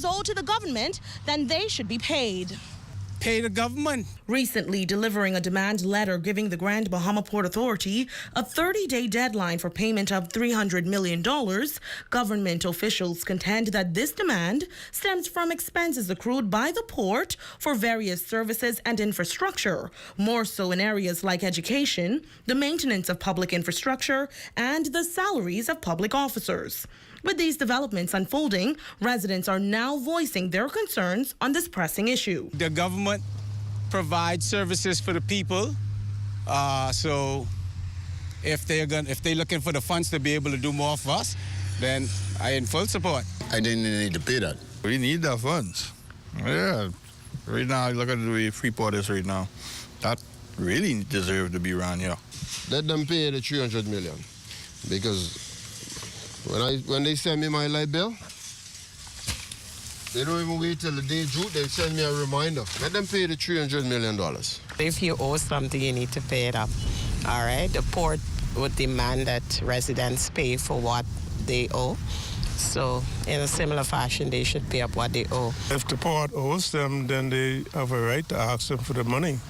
owed to the government, then they should be paid. Pay the government. Recently delivering a demand letter giving the Grand Bahama Port Authority a 30-day deadline for payment of $300 million, government officials contend that this demand stems from expenses accrued by the port for various services and infrastructure, more so in areas like education, the maintenance of public infrastructure, and the salaries of public officers. With these developments unfolding, residents are now voicing their concerns on this pressing issue. The government provides services for the people, so if they're looking for the funds to be able to do more for us, then I in full support. I didn't need to pay that. We need the funds. Yeah, right now, look at the way Freeport is right now. That really deserves to be run, yeah. Let them pay the $300 million, because when they send me my light bill, they don't even wait till the day due. They send me a reminder. Let them pay the $300 million. If you owe something, you need to pay it up. All right? The port would demand that residents pay for what they owe. So in a similar fashion, they should pay up what they owe. If the port owes them, then they have a right to ask them for the money.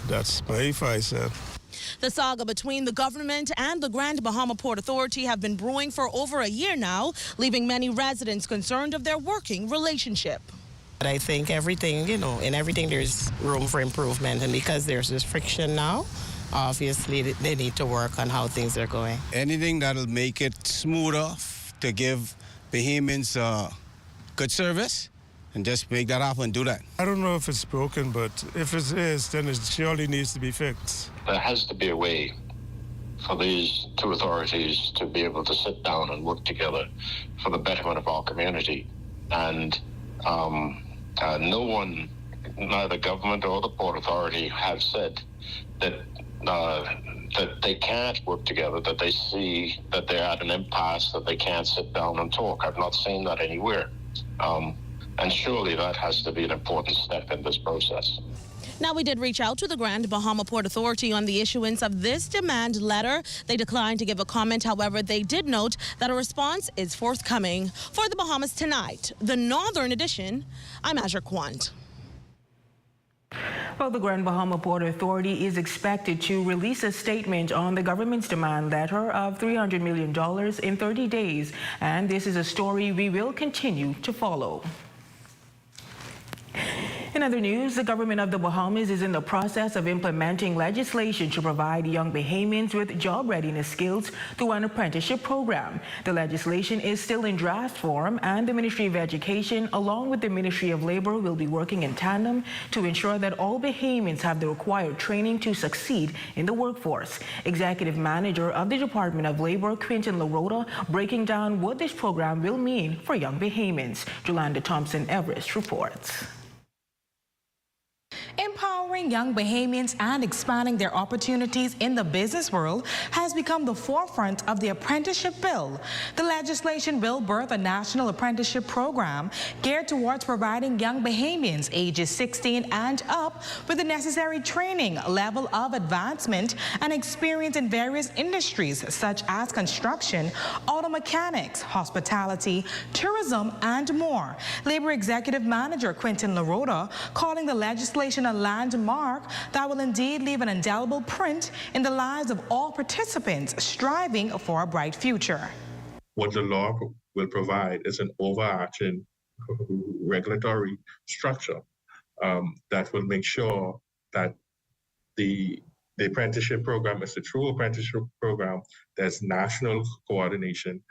That's my advice. The saga between the government and the Grand Bahama Port Authority have been brewing for over a year now, leaving many residents concerned of their working relationship. But I think everything, in everything there's room for improvement. And because there's this friction now, obviously they need to work on how things are going. Anything that'll make it smoother to give Bahamians good service, and just make that happen and do that. I don't know if it's broken, but if it is, then it surely needs to be fixed. There has to be a way for these two authorities to be able to sit down and work together for the betterment of our community. And no one, neither government or the Port Authority, have said that that they can't work together, that they see that they're at an impasse, that they can't sit down and talk. I've not seen that anywhere. And surely that has to be an important step in this process. Now, we did reach out to the Grand Bahama Port Authority on the issuance of this demand letter. They declined to give a comment. However, they did note that a response is forthcoming. For the Bahamas Tonight, the Northern Edition, I'm Azure Quant. Well, the Grand Bahama Port Authority is expected to release a statement on the government's demand letter of $300 million in 30 days. And this is a story we will continue to follow. In other news, the government of the Bahamas is in the process of implementing legislation to provide young Bahamians with job readiness skills through an apprenticeship program. The legislation is still in draft form, and the Ministry of Education, along with the Ministry of Labor, will be working in tandem to ensure that all Bahamians have the required training to succeed in the workforce. Executive Manager of the Department of Labor, Quintin LaRota, breaking down what this program will mean for young Bahamians. Jolanda Thompson-Everest reports. Empowering young Bahamians and expanding their opportunities in the business world has become the forefront of the apprenticeship bill. The legislation will birth a national apprenticeship program geared towards providing young Bahamians ages 16 and up with the necessary training, level of advancement, and experience in various industries such as construction, auto mechanics, hospitality, tourism, and more. Labor Executive Manager Quintin LaRota calling the legislation a landmark that will indeed leave an indelible print in the lives of all participants striving for a bright future. What the law will provide is an overarching regulatory structure that will make sure that the apprenticeship program is a true apprenticeship program. There's national coordination.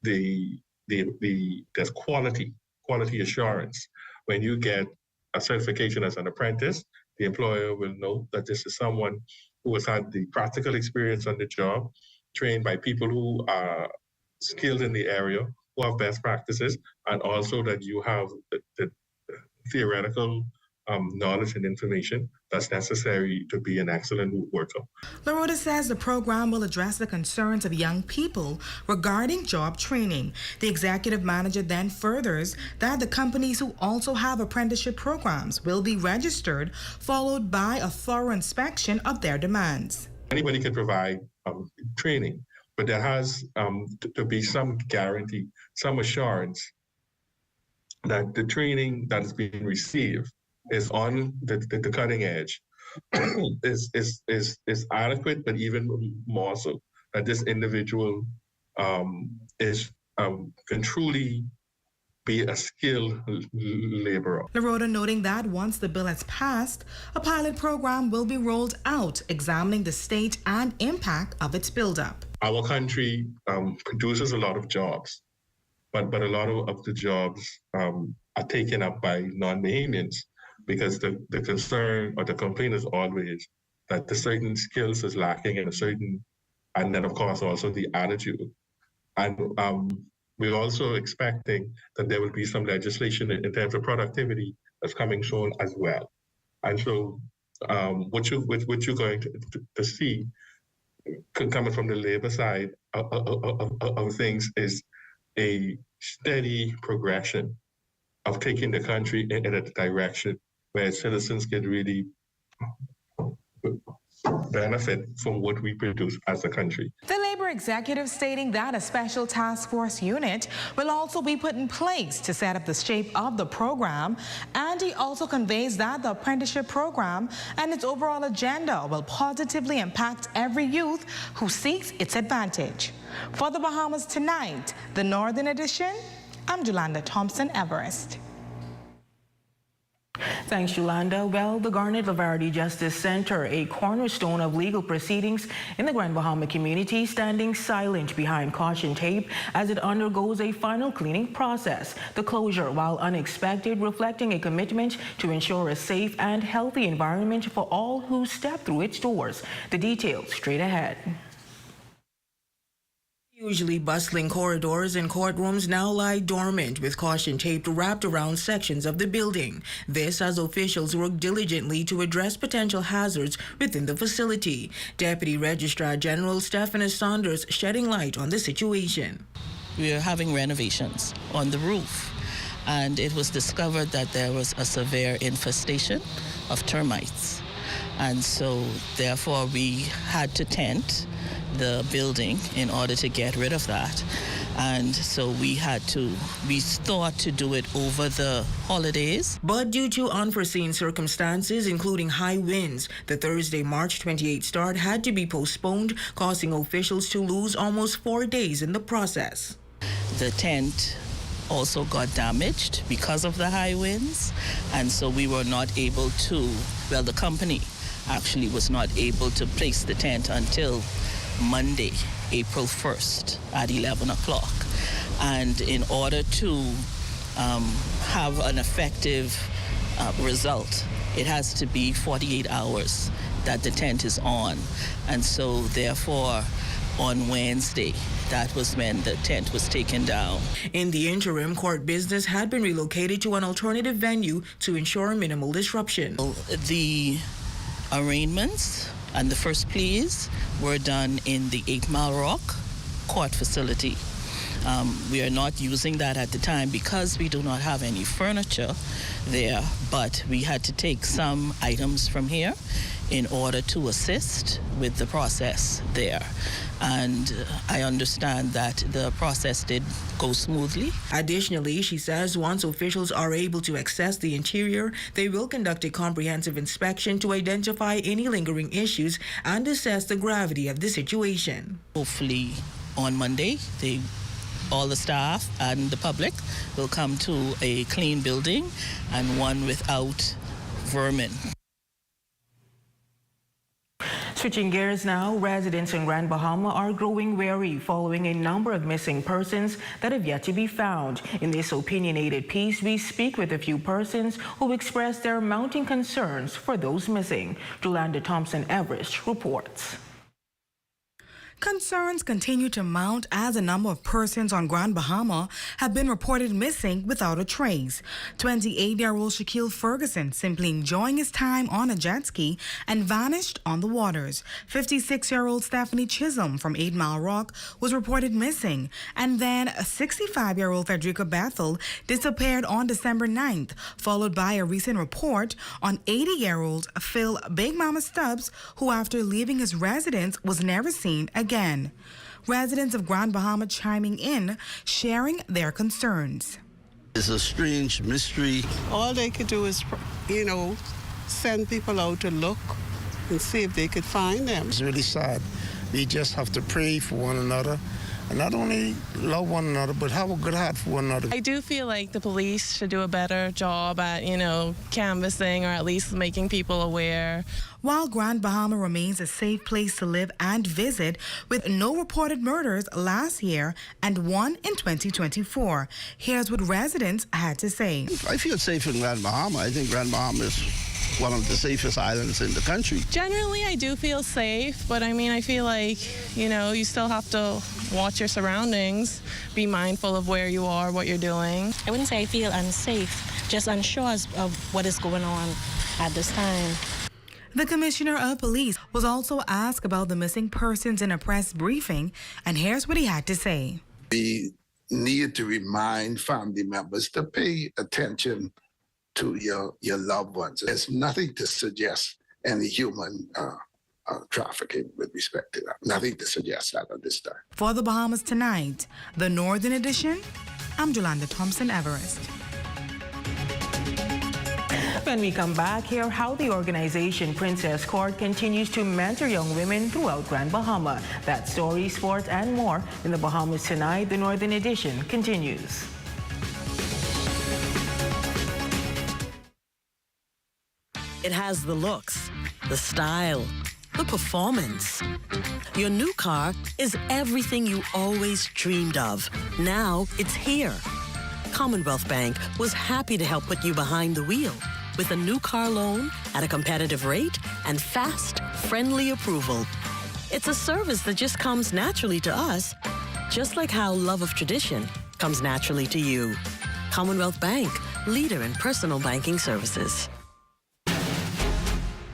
There's quality assurance. When you get a certification as an apprentice, the employer will know that this is someone who has had the practical experience on the job, trained by people who are skilled in the area, who have best practices, and also that you have the theoretical knowledge and information that's necessary to be an excellent worker. LaRota says the program will address the concerns of young people regarding job training. The executive manager then furthers that the companies who also have apprenticeship programs will be registered, followed by a thorough inspection of their demands. Anybody can provide training, but there has to be some guarantee, some assurance that the training that is being received is on the cutting edge, is adequate, but even more so that this individual can truly be a skilled laborer. Laroda noting that once the bill has passed, a pilot program will be rolled out, examining the state and impact of its buildup. Our country produces a lot of jobs, but a lot of the jobs are taken up by non-Bahamians, because the concern or the complaint is always that the certain skills is lacking and then of course also the attitude. And we're also expecting that there will be some legislation in terms of productivity that's coming soon as well. And so what you're going to see coming from the labor side of things is a steady progression of taking the country in a direction where citizens can really benefit from what we produce as a country. The labor executive stating that a special task force unit will also be put in place to set up the shape of the program, and he also conveys that the apprenticeship program and its overall agenda will positively impact every youth who seeks its advantage. For the Bahamas Tonight, the Northern Edition, I'm Jolanda Thompson Everest. Thanks, Yolanda. Well, the Garnet Lavardi Justice Center, a cornerstone of legal proceedings in the Grand Bahama community, standing silent behind caution tape as it undergoes a final cleaning process. The closure, while unexpected, reflecting a commitment to ensure a safe and healthy environment for all who step through its doors. The details straight ahead. Usually bustling corridors and courtrooms now lie dormant with caution tape wrapped around sections of the building. This as officials work diligently to address potential hazards within the facility. Deputy Registrar General Stephanus Saunders shedding light on the situation. We are having renovations on the roof, and it was discovered that there was a severe infestation of termites. And so therefore we had to tent the building in order to get rid of that. And so we thought to do it over the holidays. But due to unforeseen circumstances, including high winds, the Thursday, March 28 start had to be postponed, causing officials to lose almost 4 days in the process. The tent also got damaged because of the high winds, and so we were not able to, the company actually was not able to place the tent until Monday, April 1st at 11 o'clock. And in order to have an effective result, it has to be 48 hours that the tent is on. And so therefore, on Wednesday, that was when the tent was taken down. In the interim, court business had been relocated to an alternative venue to ensure minimal disruption. The arraignments and the first pleas were done in the 8 Mile Rock court facility. We are not using that at the time because we do not have any furniture there, but we had to take some items from here in order to assist with the process there. And I understand that the process did go smoothly. Additionally, she says once officials are able to access the interior, they will conduct a comprehensive inspection to identify any lingering issues and assess the gravity of the situation. Hopefully on Monday, all the staff and the public will come to a clean building and one without vermin. Switching gears now, residents in Grand Bahama are growing wary following a number of missing persons that have yet to be found. In this opinionated piece, we speak with a few persons who express their mounting concerns for those missing. Jolanda Thompson Everest reports. Concerns continue to mount as a number of persons on Grand Bahama have been reported missing without a trace. 28-year-old Shaquille Ferguson simply enjoying his time on a jet ski and vanished on the waters. 56-year-old Stephanie Chisholm from 8 Mile Rock was reported missing. And then 65-year-old Frederica Bethel disappeared on December 9th, followed by a recent report on 80-year-old Phil Big Mama Stubbs, who after leaving his residence was never seen again. Residents of Grand Bahama chiming in, sharing their concerns. It's a strange mystery. All they could do is, send people out to look and see if they could find them. It's really sad. We just have to pray for one another and not only love one another, but have a good heart for one another. I do feel like the police should do a better job at, canvassing or at least making people aware. While Grand Bahama remains a safe place to live and visit, with no reported murders last year and one in 2024, here's what residents had to say. I feel safe in Grand Bahama. I think Grand Bahama is one of the safest islands in the country. Generally, I do feel safe, but I feel like, you still have to watch your surroundings, be mindful of where you are, what you're doing. I wouldn't say I feel unsafe, just unsure of what is going on at this time. The Commissioner of Police was also asked about the missing persons in a press briefing, and here's what he had to say. We need to remind family members to pay attention to your loved ones. There's nothing to suggest any human trafficking with respect to that. Nothing to suggest that at this time. For the Bahamas Tonight, the Northern Edition, I'm Jolanda Thompson-Everest. When we come back, hear how the organization Princess Court continues to mentor young women throughout Grand Bahama. That story, sports, and more in the Bahamas Tonight. The Northern Edition continues. It has the looks, the style, the performance. Your new car is everything you always dreamed of. Now it's here. Commonwealth Bank was happy to help put you behind the wheel with a new car loan at a competitive rate and fast, friendly approval. It's a service that just comes naturally to us, just like how love of tradition comes naturally to you. Commonwealth Bank, leader in personal banking services.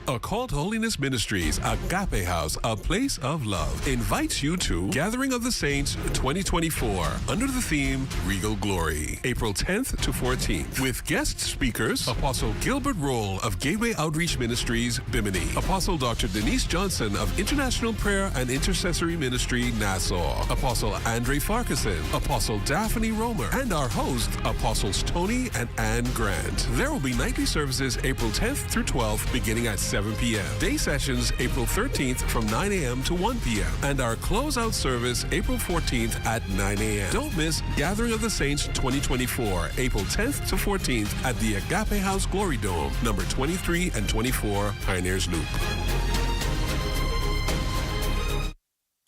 Occult Holiness Ministries, Agape House, a place of love, invites you to Gathering of the Saints 2024 under the theme Regal Glory, April 10th to 14th, with guest speakers Apostle Gilbert Roll of Gateway Outreach Ministries, Bimini, Apostle Dr. Denise Johnson of International Prayer and Intercessory Ministry, Nassau, Apostle Andre Farquharson, Apostle Daphne Romer, and our host, Apostles Tony and Ann Grant. There will be nightly services April 10th through 12th, beginning at 7 p.m. Day sessions April 13th from 9 a.m. to 1 p.m. And our closeout service April 14th at 9 a.m. Don't miss Gathering of the Saints 2024, April 10th to 14th at the Agape House Glory Dome, number 23 and 24, Pioneers Loop.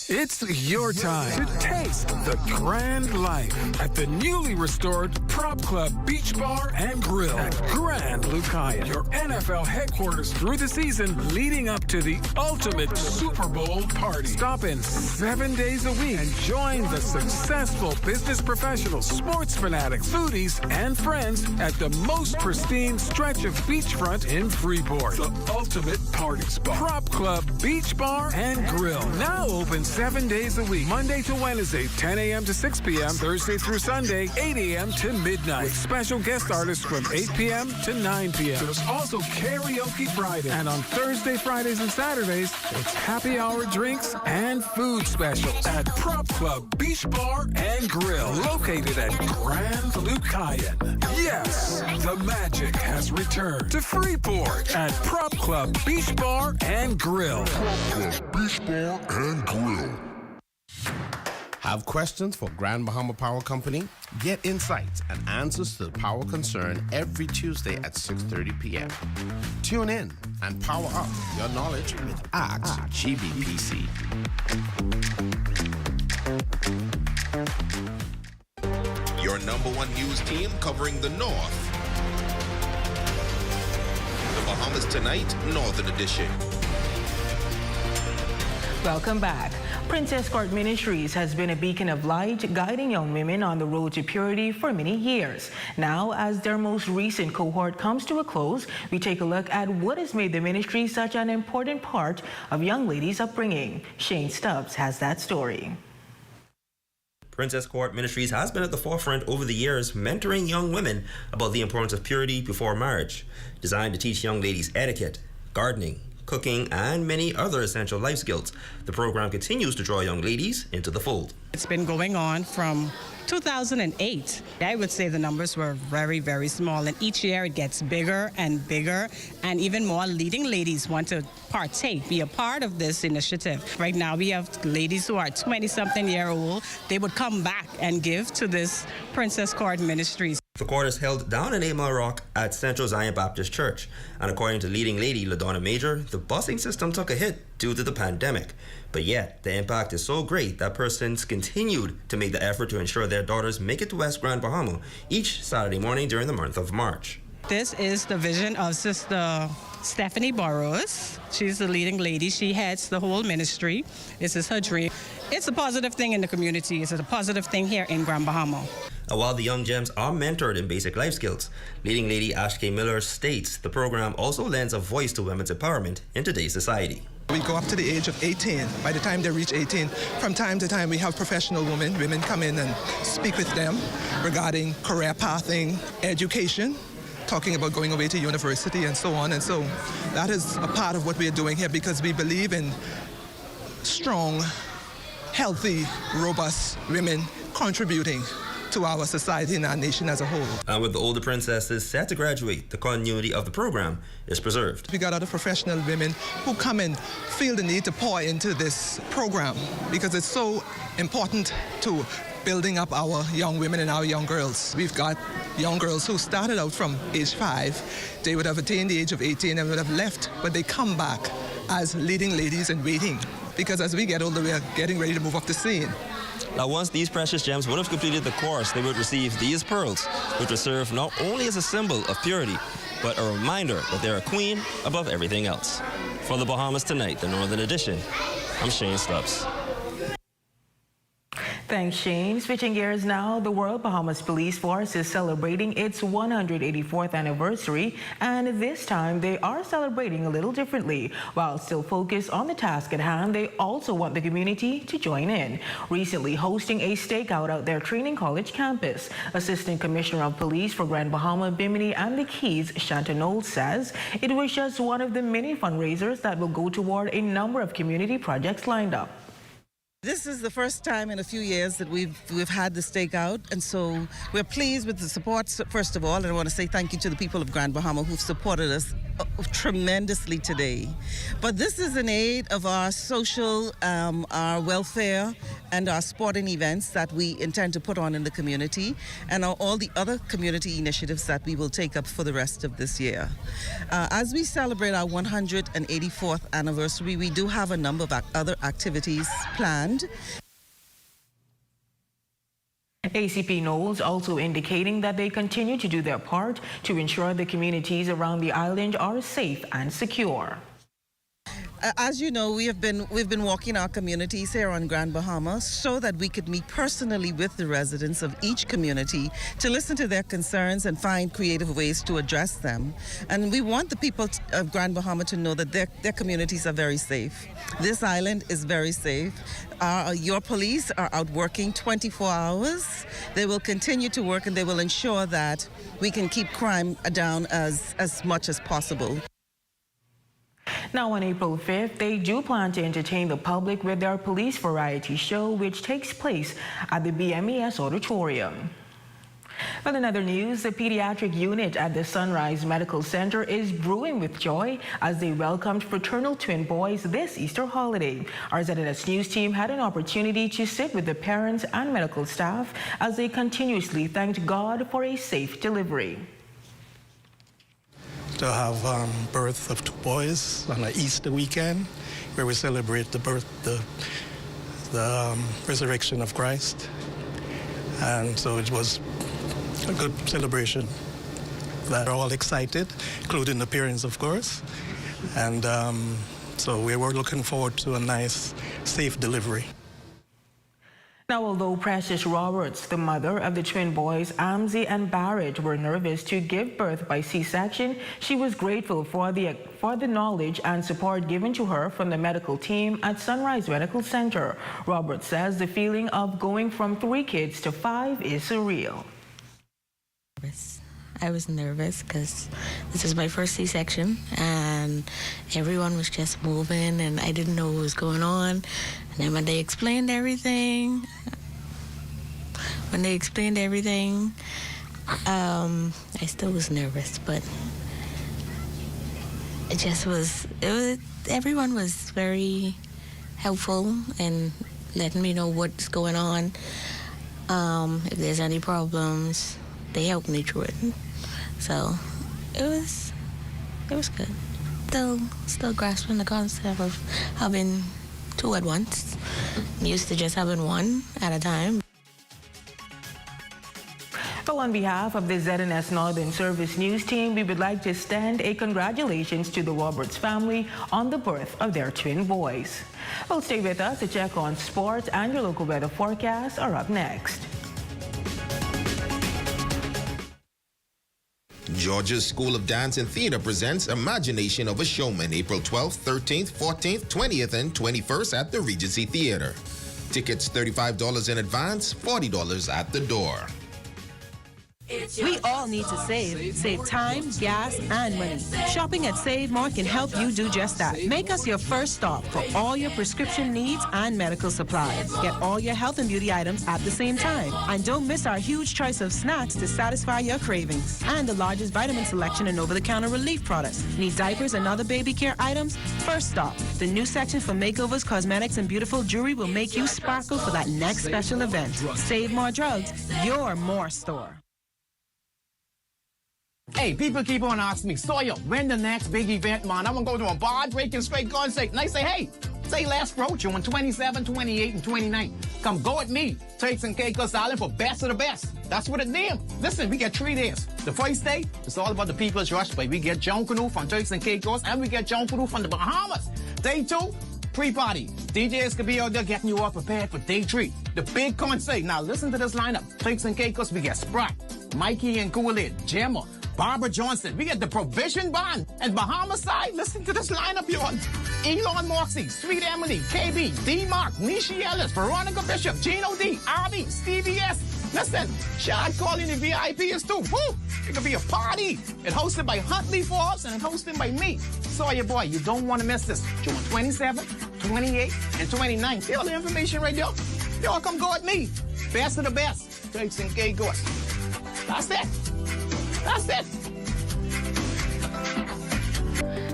It's your time to taste the grand life at the newly restored Prop Club Beach Bar and Grill at Grand Lucaya, your NFL headquarters through the season leading up to the ultimate Super Bowl party. Stop in 7 days a week and join the successful business professionals, sports fanatics, foodies, and friends at the most pristine stretch of beachfront in Freeport. The ultimate party spot. Prop Club Beach Bar and Grill. Now open 7 days a week, Monday to Wednesday, 10 a.m. to 6 p.m., Thursday through Sunday, 8 a.m. to midnight, with special guest artists from 8 p.m. to 9 p.m. There's also karaoke Friday, and on Thursday, Fridays, and Saturdays, it's happy hour drinks and food specials at Prop Club Beach Bar and Grill, located at Grand Lucayan. Yes, the magic has returned to Freeport at Prop Club Beach Bar and Grill. Prop Club Beach Bar and Grill. Have questions for Grand Bahama Power Company? Get insights and answers to the power concern every Tuesday at 6:30 p.m. Tune in and power up your knowledge with Ask GBPC. Your #1 news team covering the North. The Bahamas Tonight, Northern Edition. Welcome back. Princess Court Ministries has been a beacon of light, guiding young women on the road to purity for many years. Now, as their most recent cohort comes to a close, we take a look at what has made the ministry such an important part of young ladies' upbringing. Shane Stubbs has that story. Princess Court Ministries has been at the forefront over the years, mentoring young women about the importance of purity before marriage, designed to teach young ladies etiquette, gardening, cooking, and many other essential life skills. The program continues to draw young ladies into the fold. It's been going on from 2008. I would say the numbers were very, very small, and each year it gets bigger and bigger, and even more leading ladies want to partake, be a part of this initiative. Right now we have ladies who are 20-something-year-old. They would come back and give to this Princess Court Ministries. The court is held down in Amel Rock at Central Zion Baptist Church, and according to leading lady LaDonna Major, the busing system took a hit due to the pandemic. But yet, the impact is so great that persons continued to make the effort to ensure their daughters make it to West Grand Bahama each Saturday morning during the month of March. This is the vision of Sister Stephanie Burrows. She's the leading lady. She heads the whole ministry. This is her dream. It's a positive thing in the community. It's a positive thing here in Grand Bahama. And while the young gems are mentored in basic life skills, leading lady Ash K. Miller states the program also lends a voice to women's empowerment in today's society. We go up to the age of 18. By the time they reach 18, from time to time we have professional women. Women come in and speak with them regarding career pathing, education, talking about going away to university and so on. And so that is a part of what we are doing here because we believe in strong, healthy, robust women contributing to our society and our nation as a whole. And with the older princesses set to graduate, the continuity of the program is preserved. We got other professional women who come and feel the need to pour into this program because it's so important to building up our young women and our young girls. We've got young girls who started out from age 5. They would have attained the age of 18 and would have left, but they come back as leading ladies in waiting because as we get older, we are getting ready to move up the scene. Now, once these precious gems would have completed the course, they would receive these pearls, which would serve not only as a symbol of purity, but a reminder that they're a queen above everything else. For the Bahamas Tonight, the Northern Edition, I'm Shane Stubbs. Thanks, Shane. Switching gears now, the Royal Bahamas Police Force is celebrating its 184th anniversary, and this time they are celebrating a little differently. While still focused on the task at hand, they also want the community to join in. Recently hosting a stakeout at their training college campus, Assistant Commissioner of Police for Grand Bahama, Bimini, and the Keys, Shanta Knowles, says it was just one of the many fundraisers that will go toward a number of community projects lined up. This is the first time in a few years that we've had the stakeout, and so we're pleased with the support, first of all, and I want to say thank you to the people of Grand Bahama who've supported us tremendously today. But this is in aid of our social, our welfare, and our sporting events that we intend to put on in the community, and all the other community initiatives that we will take up for the rest of this year. As we celebrate our 184th anniversary, we do have a number of other activities planned. ACP Knowles also indicating that they continue to do their part to ensure the communities around the island are safe and secure. As you know, we've been walking our communities here on Grand Bahama so that we could meet personally with the residents of each community to listen to their concerns and find creative ways to address them. And we want the people of Grand Bahama to know that their communities are very safe. This island is very safe. Your police are out working 24 hours. They will continue to work and they will ensure that we can keep crime down as much as possible. Now on April 5th, they do plan to entertain the public with their police variety show, which takes place at the BMES Auditorium. Well, in other news, the pediatric unit at the Sunrise Medical Center is brewing with joy as they welcomed fraternal twin boys this Easter holiday. Our ZNS News team had an opportunity to sit with the parents and medical staff as they continuously thanked God for a safe delivery. To have birth of 2 boys on an Easter weekend where we celebrate the birth, the resurrection of Christ. And so it was a good celebration. We're all excited, including the parents, of course. And so we were looking forward to a nice, safe delivery. Now, although Precious Roberts, the mother of the twin boys, Amzi and Barrett, were nervous to give birth by C-section, she was grateful for the knowledge and support given to her from the medical team at Sunrise Medical Center. Roberts says the feeling of going from 3 kids to 5 is surreal. I was nervous because this is my first C-section, and everyone was just moving, and I didn't know what was going on. And then when they explained everything, I still was nervous, but everyone was very helpful and letting me know what's going on. If there's any problems, they helped me through it. So it was good. Still grasping the concept of having two at once. I'm used to just having one at a time. Well, on behalf of the ZNS Northern Service News team, we would like to extend a congratulations to the Roberts family on the birth of their twin boys. Well, stay with us to check on sports, and your local weather forecasts are up next. Georgia's School of Dance and Theater presents Imagination of a Showman, April 12th, 13th, 14th, 20th, and 21st at the Regency Theater. Tickets $35 in advance, $40 at the door. We all need to save time, gas, and money. Shopping at Save More can help you do just that. Make us your first stop for all your prescription needs and medical supplies. Get all your health and beauty items at the same time. And don't miss our huge choice of snacks to satisfy your cravings. And the largest vitamin selection and over-the-counter relief products. Need diapers and other baby care items? First stop. The new section for makeovers, cosmetics, and beautiful jewelry will make you sparkle for that next special event. Save More Drugs, your more store. Hey, people keep on asking me, Sawyer, when the next big event, man? I'm going to go to a bar-breaking straight concert. And I say, hey, say last road on 27, 28, and 29. Come go with me, Turks and Caicos Island, for best of the best. That's what it is. Listen, we get 3 days. The first day, it's all about the People's Rush, but we get John Canoe from Turks and Caicos, and we get John Canoe from the Bahamas. Day 2, pre-party. DJs could be out there getting you all prepared for day 3. The big concert. Now listen to this lineup. Turks and Caicos, we get Sprat, Mikey and Kool-Aid, Gemma, Barbara Johnson. We get the Provision Band. And Bahamas side, listen to this lineup, y'all. Elon Moxie, Sweet Emily, KB, D-Mark, Nishi Ellis, Veronica Bishop, Gino D, RB, Stevie S. Listen, Shad calling the VIPs too. Woo! It could be a party. It's hosted by Huntley Forbes and hosted by me. Sawyer boy, you don't want to miss this. June 27, 28, and 29. See all the information right there? Y'all come go with me. Best of the best. Turks and Caicos. That's it. That's it.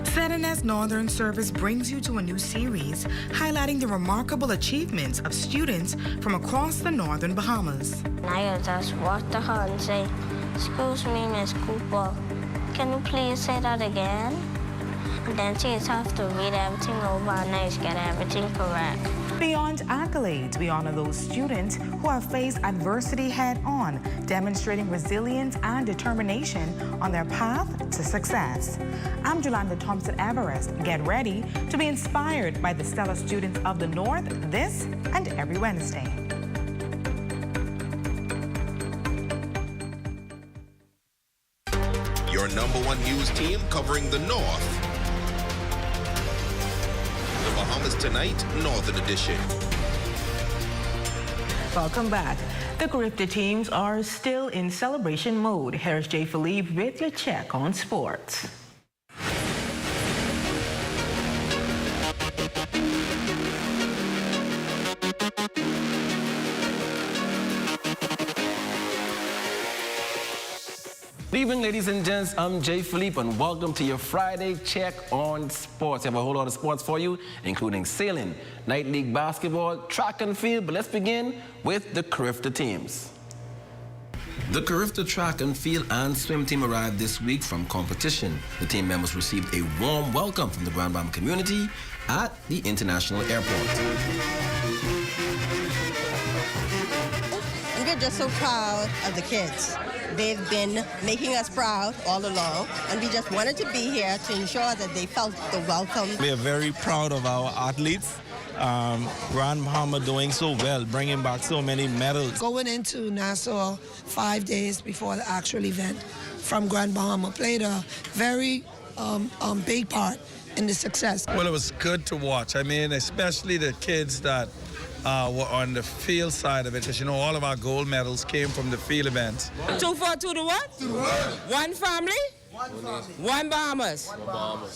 ZNS Northern Service brings you to a new series highlighting the remarkable achievements of students from across the northern Bahamas. I just walk the hall and say, "Excuse me, Miss Cooper, can you please say that again?" And then teachers have to read everything over and I get everything correct. Beyond accolades, we honor those students who have faced adversity head-on, demonstrating resilience and determination on their path to success. I'm Jolanda Thompson-Everest. Get ready to be inspired by the stellar students of the North this and every Wednesday. Your #1 news team covering the North. The Bahamas Tonight, Northern Edition. Welcome back. The Caribbean teams are still in celebration mode. Here's Jay Philippe with your check on sports. Good evening, ladies and gents. I'm Jay Philippe, and welcome to your Friday Check on Sports. I have a whole lot of sports for you, including sailing, night league basketball, track and field. But let's begin with the Caribbean teams. The Caribbean track and field and swim team arrived this week from competition. The team members received a warm welcome from the Grand Bahama community at the international airport. We're just so proud of the kids. They've been making us proud all along, and we just wanted to be here to ensure that they felt the welcome. We are very proud of our athletes. Grand Bahama doing so well, bringing back so many medals. Going into Nassau 5 days before the actual event from Grand Bahama played a very big part in the success. Well, it was good to watch. I mean, especially the kids that were on the field side of it, because all of our gold medals came from the field events. 2 for 2 to what? To the world. One family? One Bahamas.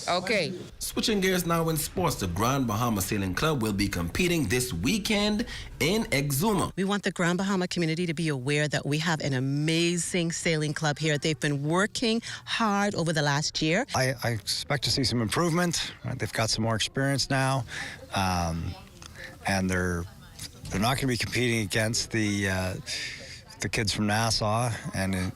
Okay. Switching gears now in sports, the Grand Bahama Sailing Club will be competing this weekend in Exuma. We want the Grand Bahama community to be aware that we have an amazing sailing club here. They've been working hard over the last year. I expect to see some improvement. They've got some more experience now, and they're not going to be competing against the kids from Nassau and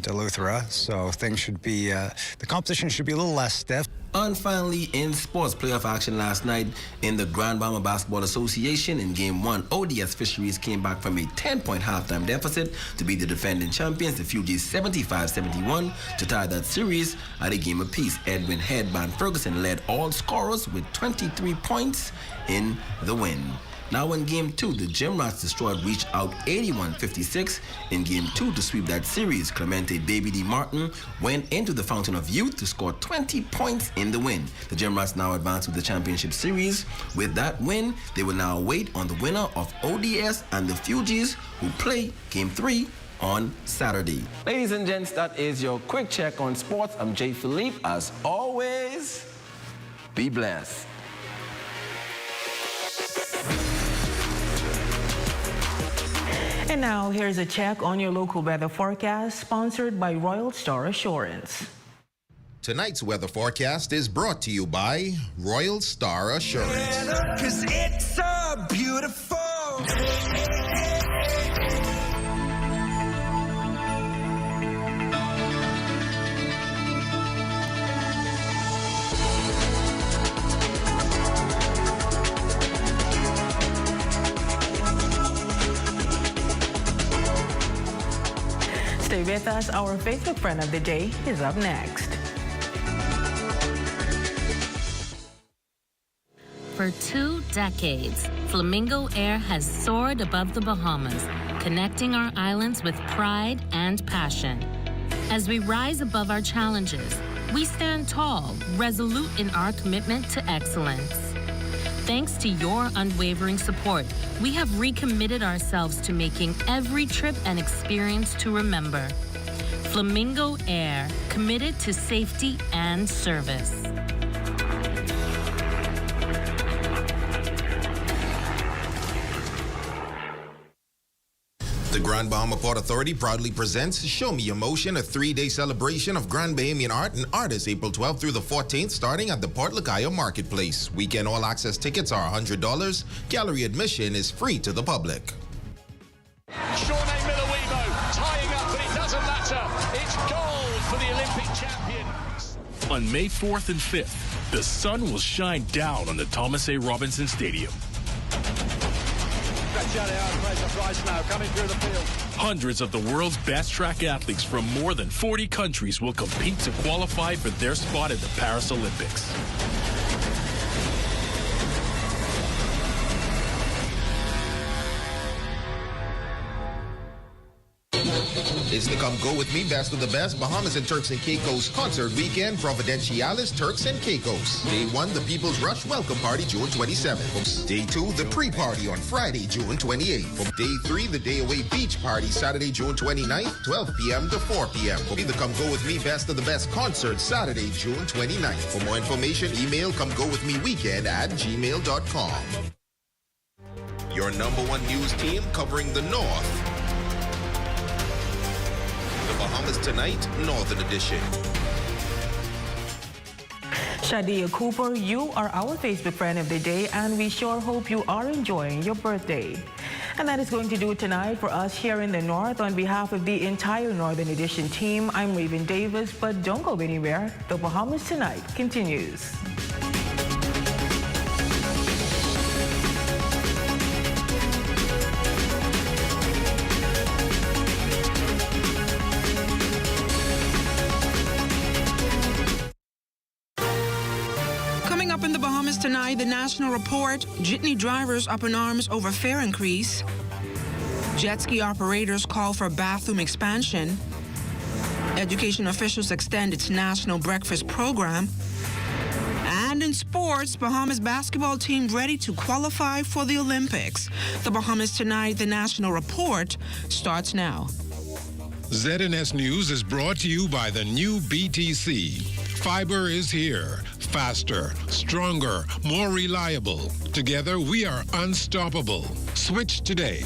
Eleuthera, so things should be, the competition should be a little less stiff. And finally, in sports playoff action last night in the Grand Bahama Basketball Association, in Game 1, ODS Fisheries came back from a 10-point halftime deficit to beat the defending champions, the Fugees, 75-71, to tie that series at a game apiece. Edwin Headband Ferguson led all scorers with 23 points in the win. Now in Game 2, the Gym Rats destroyed Reach Out 81-56 in Game 2 to sweep that series. Clemente Baby D. Martin went into the Fountain of Youth to score 20 points in the win. The Gym Rats now advance to the championship series. With that win, they will now wait on the winner of ODS and the Fugees, who play Game 3 on Saturday. Ladies and gents, that is your quick check on sports. I'm Jay Philippe. As always, be blessed. And now, here's a check on your local weather forecast, sponsored by Royal Star Assurance. Tonight's weather forecast is brought to you by Royal Star Assurance. 'Cause it's so beautiful. Stay with us. Our Facebook friend of the day is up next. For 2 decades, Flamingo Air has soared above the Bahamas, connecting our islands with pride and passion. As we rise above our challenges, we stand tall, resolute in our commitment to excellence. Thanks to your unwavering support, we have recommitted ourselves to making every trip an experience to remember. Flamingo Air, committed to safety and service. The Grand Bahama Port Authority proudly presents Show Me Emotion, a 3-day celebration of Grand Bahamian art and artists, April 12th through the 14th, starting at the Port Lacaya Marketplace. Weekend all-access tickets are $100. Gallery admission is free to the public. Shawnee Miller-Weebo tying up, but it doesn't matter. It's gold for the Olympic champions. On May 4th and 5th, the sun will shine down on the Thomas A. Robinson Stadium. Hundreds of the world's best track athletes from more than 40 countries will compete to qualify for their spot at the Paris Olympics. It's the Come Go With Me Best of the Best Bahamas and Turks and Caicos concert weekend, Providenciales, Turks and Caicos. Day 1, the People's Rush Welcome Party, June 27th. Day 2, the Pre-Party on Friday, June 28th. Day 3, the Day Away Beach Party, Saturday, June 29th, 12 p.m. to 4 p.m. Will be the Come Go With Me Best of the Best concert, Saturday, June 29th. For more information, email comegowithmeweekend@gmail.com. Your #1 news team covering the North. Bahamas Tonight, Northern Edition. Shadia Cooper, you are our Facebook friend of the day, and we sure hope you are enjoying your birthday. And that is going to do it tonight for us here in the North. On behalf of the entire Northern Edition team, I'm Raven Davis, but don't go anywhere. The Bahamas Tonight continues. Up in the Bahamas tonight, the national report, jitney drivers up in arms over fare increase. Jet ski operators call for bathroom expansion. Education officials extend its national breakfast program. And And in sports, Bahamas basketball team ready to qualify for the Olympics. The Bahamas Tonight, the National Report, starts now. ZNS News is brought to you by the new BTC. Fiber is here. Faster, stronger, more reliable. Together, we are unstoppable. Switch today.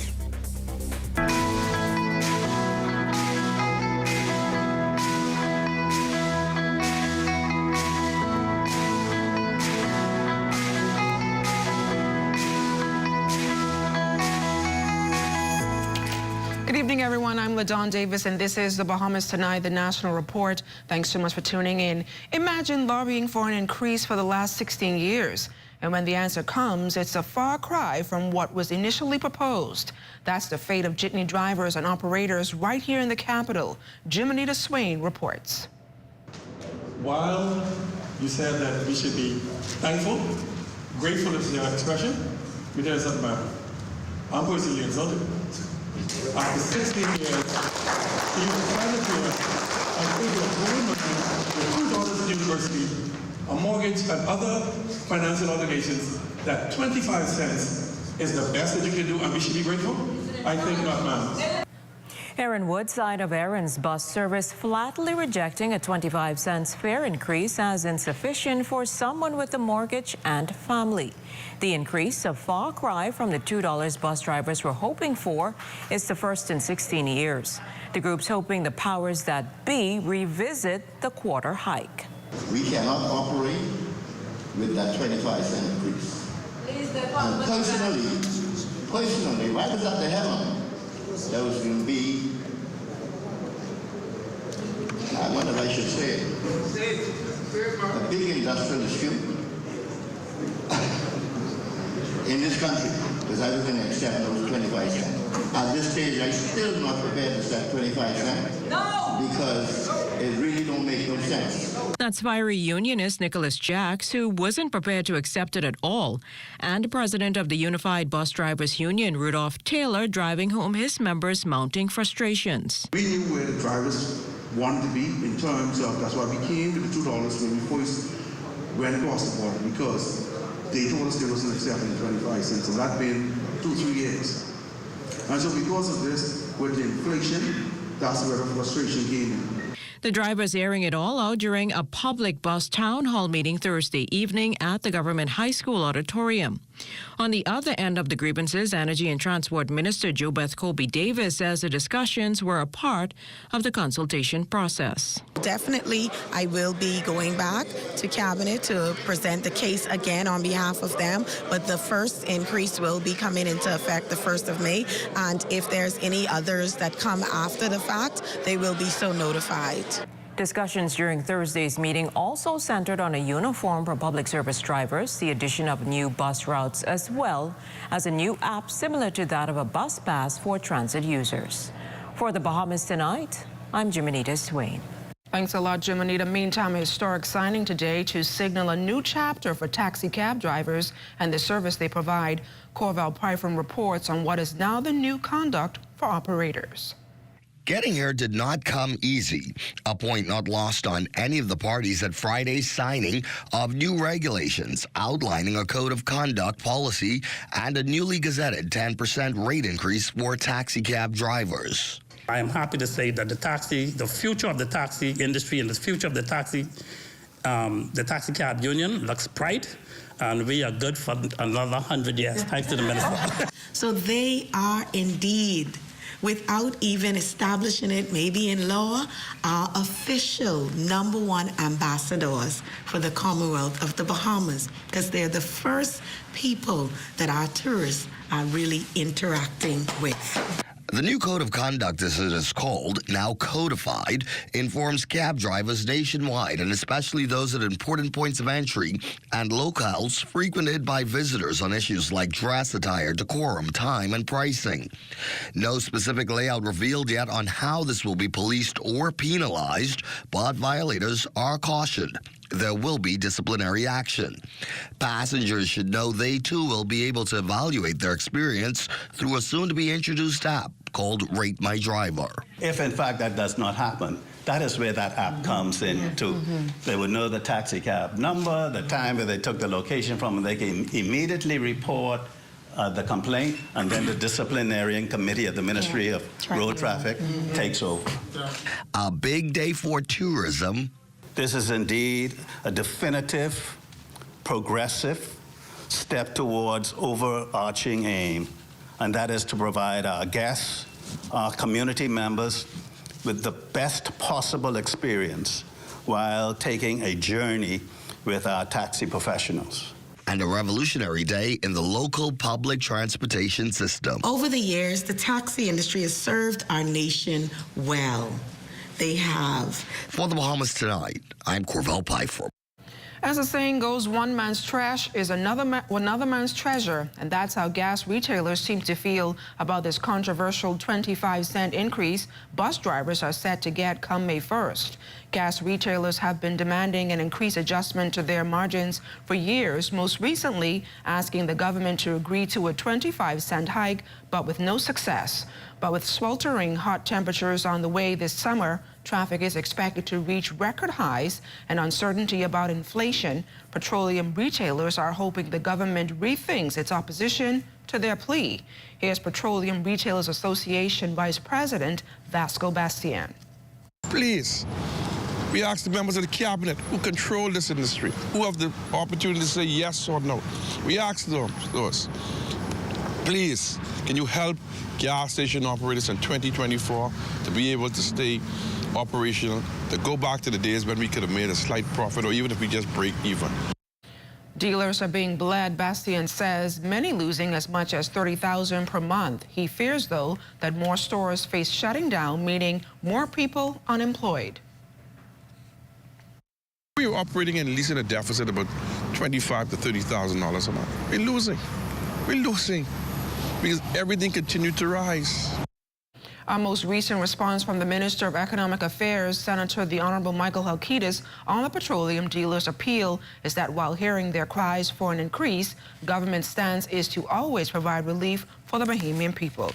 Good evening, everyone. I'm LaDawn Davis, and this is the Bahamas Tonight, the National Report. Thanks so much for tuning in. Imagine lobbying for an increase for the last 16 years. And when the answer comes, it's a far cry from what was initially proposed. That's the fate of jitney drivers and operators right here in the capital. Jimonita Swain reports. While you said that we should be thankful, grateful is your expression, let me tell you something about it. I'm personally insulted. After 16 years, you decided to pay your whole money with $2 in university, a mortgage, and other financial obligations, that 25 cents is the best that you can do, and we should be grateful? I think not, ma'am. Aaron Woodside of Aaron's Bus Service flatly rejecting a 25 cents fare increase as insufficient for someone with a mortgage and family. The increase, a far cry from the $2 bus drivers were hoping for, is the first in 16 years. The group's hoping the powers that be revisit the quarter hike. We cannot operate with that 25 cent increase. And personally, right as at the heaven, there was going to be, I wonder if I should say it, a big industrial dispute in this country, because I was going to accept those 25 cents. At this stage, I'm still not prepared to accept 25 cents because it really don't make no sense. That's fiery unionist Nicholas Jacks, who wasn't prepared to accept it at all, and President of the Unified Bus Drivers Union, Rudolph Taylor, driving home his members' mounting frustrations. We knew where the drivers wanted to be in terms of, that's why we came with the $2 when we first went across the border, because they told us they wasn't accepting 25 cents, and that's been 2-3 years. And so because of this, with the inflation, that's where the frustration came in. The drivers airing it all out during a public bus town hall meeting Thursday evening at the Government High School auditorium. On the other end of the grievances, Energy and Transport Minister JoBeth Colby Davis says the discussions were a part of the consultation process. Definitely, I will be going back to Cabinet to present the case again on behalf of them, but the first increase will be coming into effect the 1st of May, and if there's any others that come after the fact, they will be so notified. Discussions during Thursday's meeting also centered on a uniform for public service drivers, the addition of new bus routes, as well as a new app similar to that of a bus pass for transit users. For the Bahamas Tonight, I'm Jimonita Swain. Thanks a lot, Jimonita. Meantime, a historic signing today to signal a new chapter for taxi cab drivers and the service they provide. Corval Pyfron reports on what is now the new conduct for operators. Getting here did not come easy, a point not lost on any of the parties at Friday's signing of new regulations outlining a code of conduct policy and a newly gazetted 10% rate increase for taxi cab drivers. I am happy to say that the future of the taxi industry and the future of the taxi cab union looks bright, and we are good for another 100 years, thanks to the minister. So they are indeed, without even establishing it, maybe in law, are official #1 ambassadors for the Commonwealth of the Bahamas, because they're the first people that our tourists are really interacting with. The new code of conduct, as it is called, now codified, informs cab drivers nationwide, and especially those at important points of entry and locales frequented by visitors on issues like dress attire, decorum, time, and pricing. No specific layout revealed yet on how this will be policed or penalized, but violators are cautioned there will be disciplinary action. Passengers should know they too will be able to evaluate their experience through a soon-to-be-introduced app called Rate My Driver. If in fact that does not happen, That is where that app comes into. They would know the taxi cab number, the time where they took the location from, and they can immediately report the complaint, and then the disciplinary committee at the Ministry of Road Traffic takes over. A big day for tourism. This is indeed a definitive, progressive step towards overarching aim, and that is to provide our guests, our community members, with the best possible experience while taking a journey with our taxi professionals. And a revolutionary day in the local public transportation system. Over the years, the taxi industry has served our nation well. They have. For the Bahamas Tonight, I'm Corvell Pfeiffer. As the saying goes, one man's trash is another man's treasure, and that's how gas retailers seem to feel about this controversial 25-cent increase bus drivers are set to get come May 1st. Gas retailers have been demanding an increased adjustment to their margins for years, most recently asking the government to agree to a 25-cent hike, but with no success. But with sweltering hot temperatures on the way this summer, traffic is expected to reach record highs, and uncertainty about inflation, petroleum retailers are hoping the government rethinks its opposition to their plea. Here's Petroleum Retailers Association Vice President Vasco Bastian. Please, we ask the members of the cabinet who control this industry, who have the opportunity to say yes or no. We ask those, please, can you help gas station operators in 2024 to be able to stay operational, to go back to the days when we could have made a slight profit, or even if we just break even. Dealers are being bled, Bastian says, many losing as much as $30,000 per month. He fears, though, that more stores face shutting down, meaning more people unemployed. We're operating and leasing a deficit about $25,000 to $30,000 a month. We're losing. Because everything continued to rise. Our most recent response from the Minister of Economic Affairs, Senator the Honorable Michael Halkitis, on the petroleum dealers' appeal is that while hearing their cries for an increase, government's stance is to always provide relief for the Bahamian people.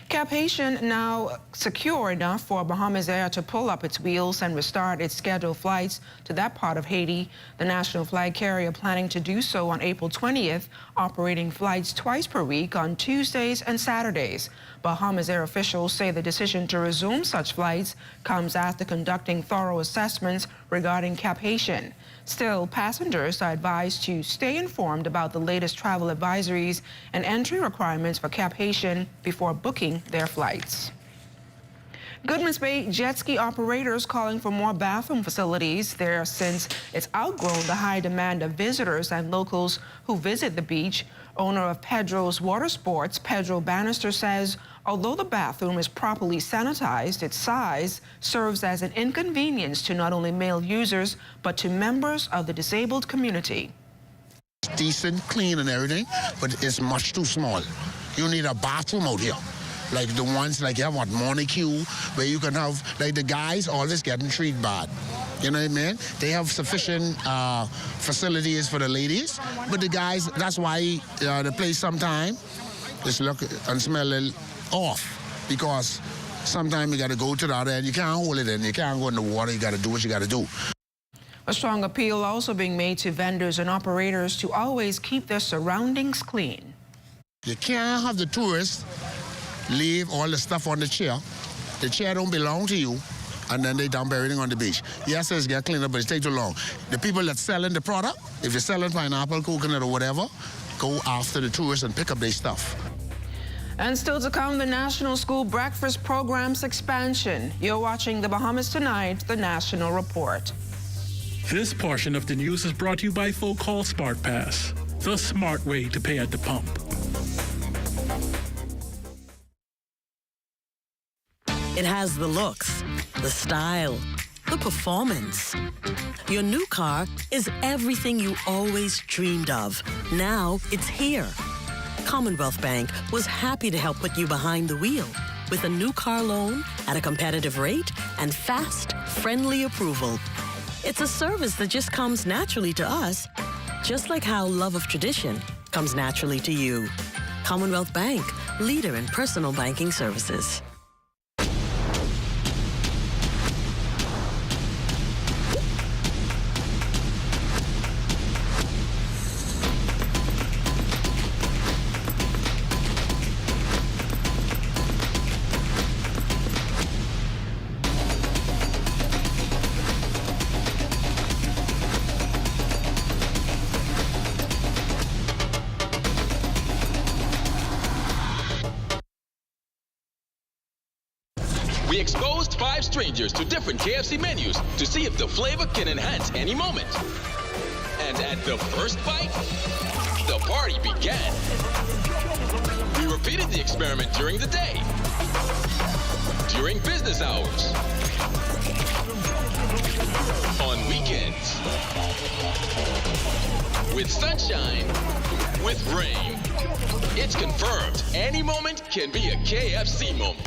Cap Haitian now secure enough for Bahamas Air to pull up its wheels and restart its scheduled flights to that part of Haiti. The national flag carrier planning to do so on April 20th, operating flights twice per week on Tuesdays and Saturdays. Bahamas Air officials say the decision to resume such flights comes after conducting thorough assessments regarding Cap Haitian. Still, passengers are advised to stay informed about the latest travel advisories and entry requirements for Cap Haitian before booking their flights. Goodman's Bay jet ski operators calling for more bathroom facilities there since it's outgrown the high demand of visitors and locals who visit the beach. Owner of Pedro's Water Sports, Pedro Bannister, says although the bathroom is properly sanitized, its size serves as an inconvenience to not only male users but to members of the disabled community. It's decent, clean and everything, but it's much too small. You need a bathroom out here. Like the ones like you have at Montague, where you can have, like the guys always getting treated bad. You know what I mean? They have sufficient facilities for the ladies, but the guys, that's why the place sometimes just look and smell a little off, because sometimes you got to go to the other end. You can't hold it in. You can't go in the water. You got to do what you got to do. A strong appeal also being made to vendors and operators to always keep their surroundings clean. You can't have the tourists leave all the stuff on the chair. The chair don't belong to you, and then they dump everything on the beach. Yes, it's get cleaned up, but it takes too long. The people that's selling the product, if you're selling pineapple, coconut, or whatever, go after the tourists and pick up their stuff. And still to come, the National School Breakfast Program's expansion. You're watching the Bahamas Tonight, the National Report. This portion of the news is brought to you by Folk Call Smart Pass, the smart way to pay at the pump. It has the looks, the style, the performance. Your new car is everything you always dreamed of. Now it's here. Commonwealth Bank was happy to help put you behind the wheel with a new car loan at a competitive rate and fast, friendly approval. It's a service that just comes naturally to us, just like how love of tradition comes naturally to you. Commonwealth Bank, leader in personal banking services. We exposed 5 strangers to different KFC menus to see if the flavor can enhance any moment. And at the first bite, the party began. We repeated the experiment during the day, during business hours, on weekends, with sunshine, with rain. It's confirmed any moment can be a KFC moment.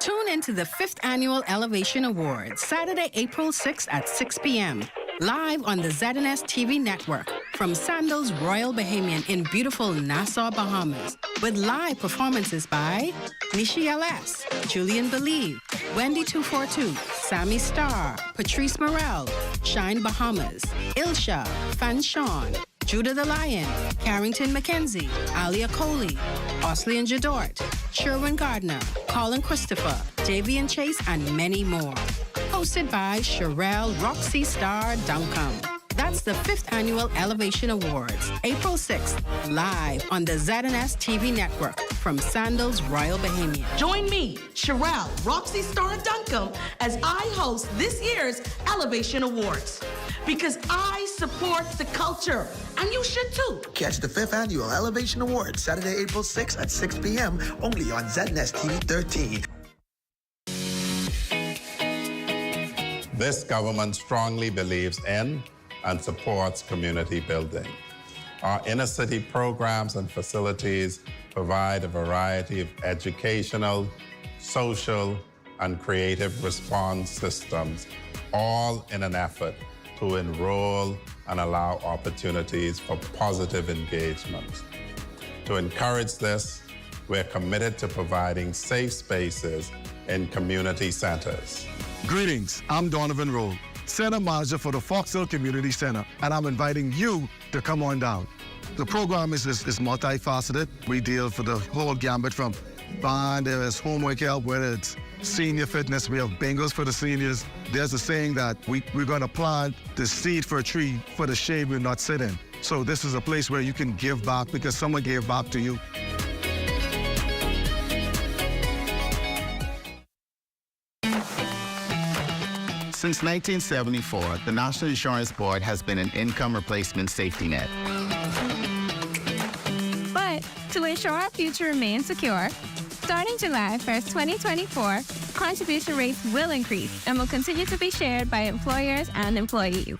Tune into the 5th Annual Elevation Awards, Saturday, April 6th at 6 p.m. Live on the ZNS TV network from Sandals Royal Bahamian in beautiful Nassau, Bahamas, with live performances by Nishi LS, Julian Believe, Wendy 242, Sammy Starr, Patrice Morel, Shine Bahamas, Ilsha, Fan Sean, Judah the Lion, Carrington McKenzie, Alia Coley, Osley and Jadort, Sherwin Gardner, Colin Christopher, Davian Chase, and many more. Hosted by Sherelle Roxy Star Duncombe. That's the 5th Annual Elevation Awards, April 6th, live on the ZNS TV network from Sandals Royal Bahamian. Join me, Sherelle Roxy Star Duncombe, as I host this year's Elevation Awards. Because I support the culture, and you should too. Catch the 5th Annual Elevation Awards, Saturday, April 6th at 6 p.m. only on ZNS TV 13. This government strongly believes in and supports community building. Our inner city programs and facilities provide a variety of educational, social, and creative response systems, all in an effort to enroll and allow opportunities for positive engagement. To encourage this, we're committed to providing safe spaces in community centers. Greetings, I'm Donovan Rowe, Center Manager for the Fox Hill Community Center, and I'm inviting you to come on down. The program is multifaceted. We deal for the whole gambit from bond, there's homework help, whether it's senior fitness, we have bingos for the seniors. There's a saying that we're gonna plant the seed for a tree for the shade we're not sitting. So this is a place where you can give back because someone gave back to you. Since 1974, the National Insurance Board has been an income replacement safety net. But to ensure our future remains secure, starting July 1st, 2024, contribution rates will increase and will continue to be shared by employers and employees.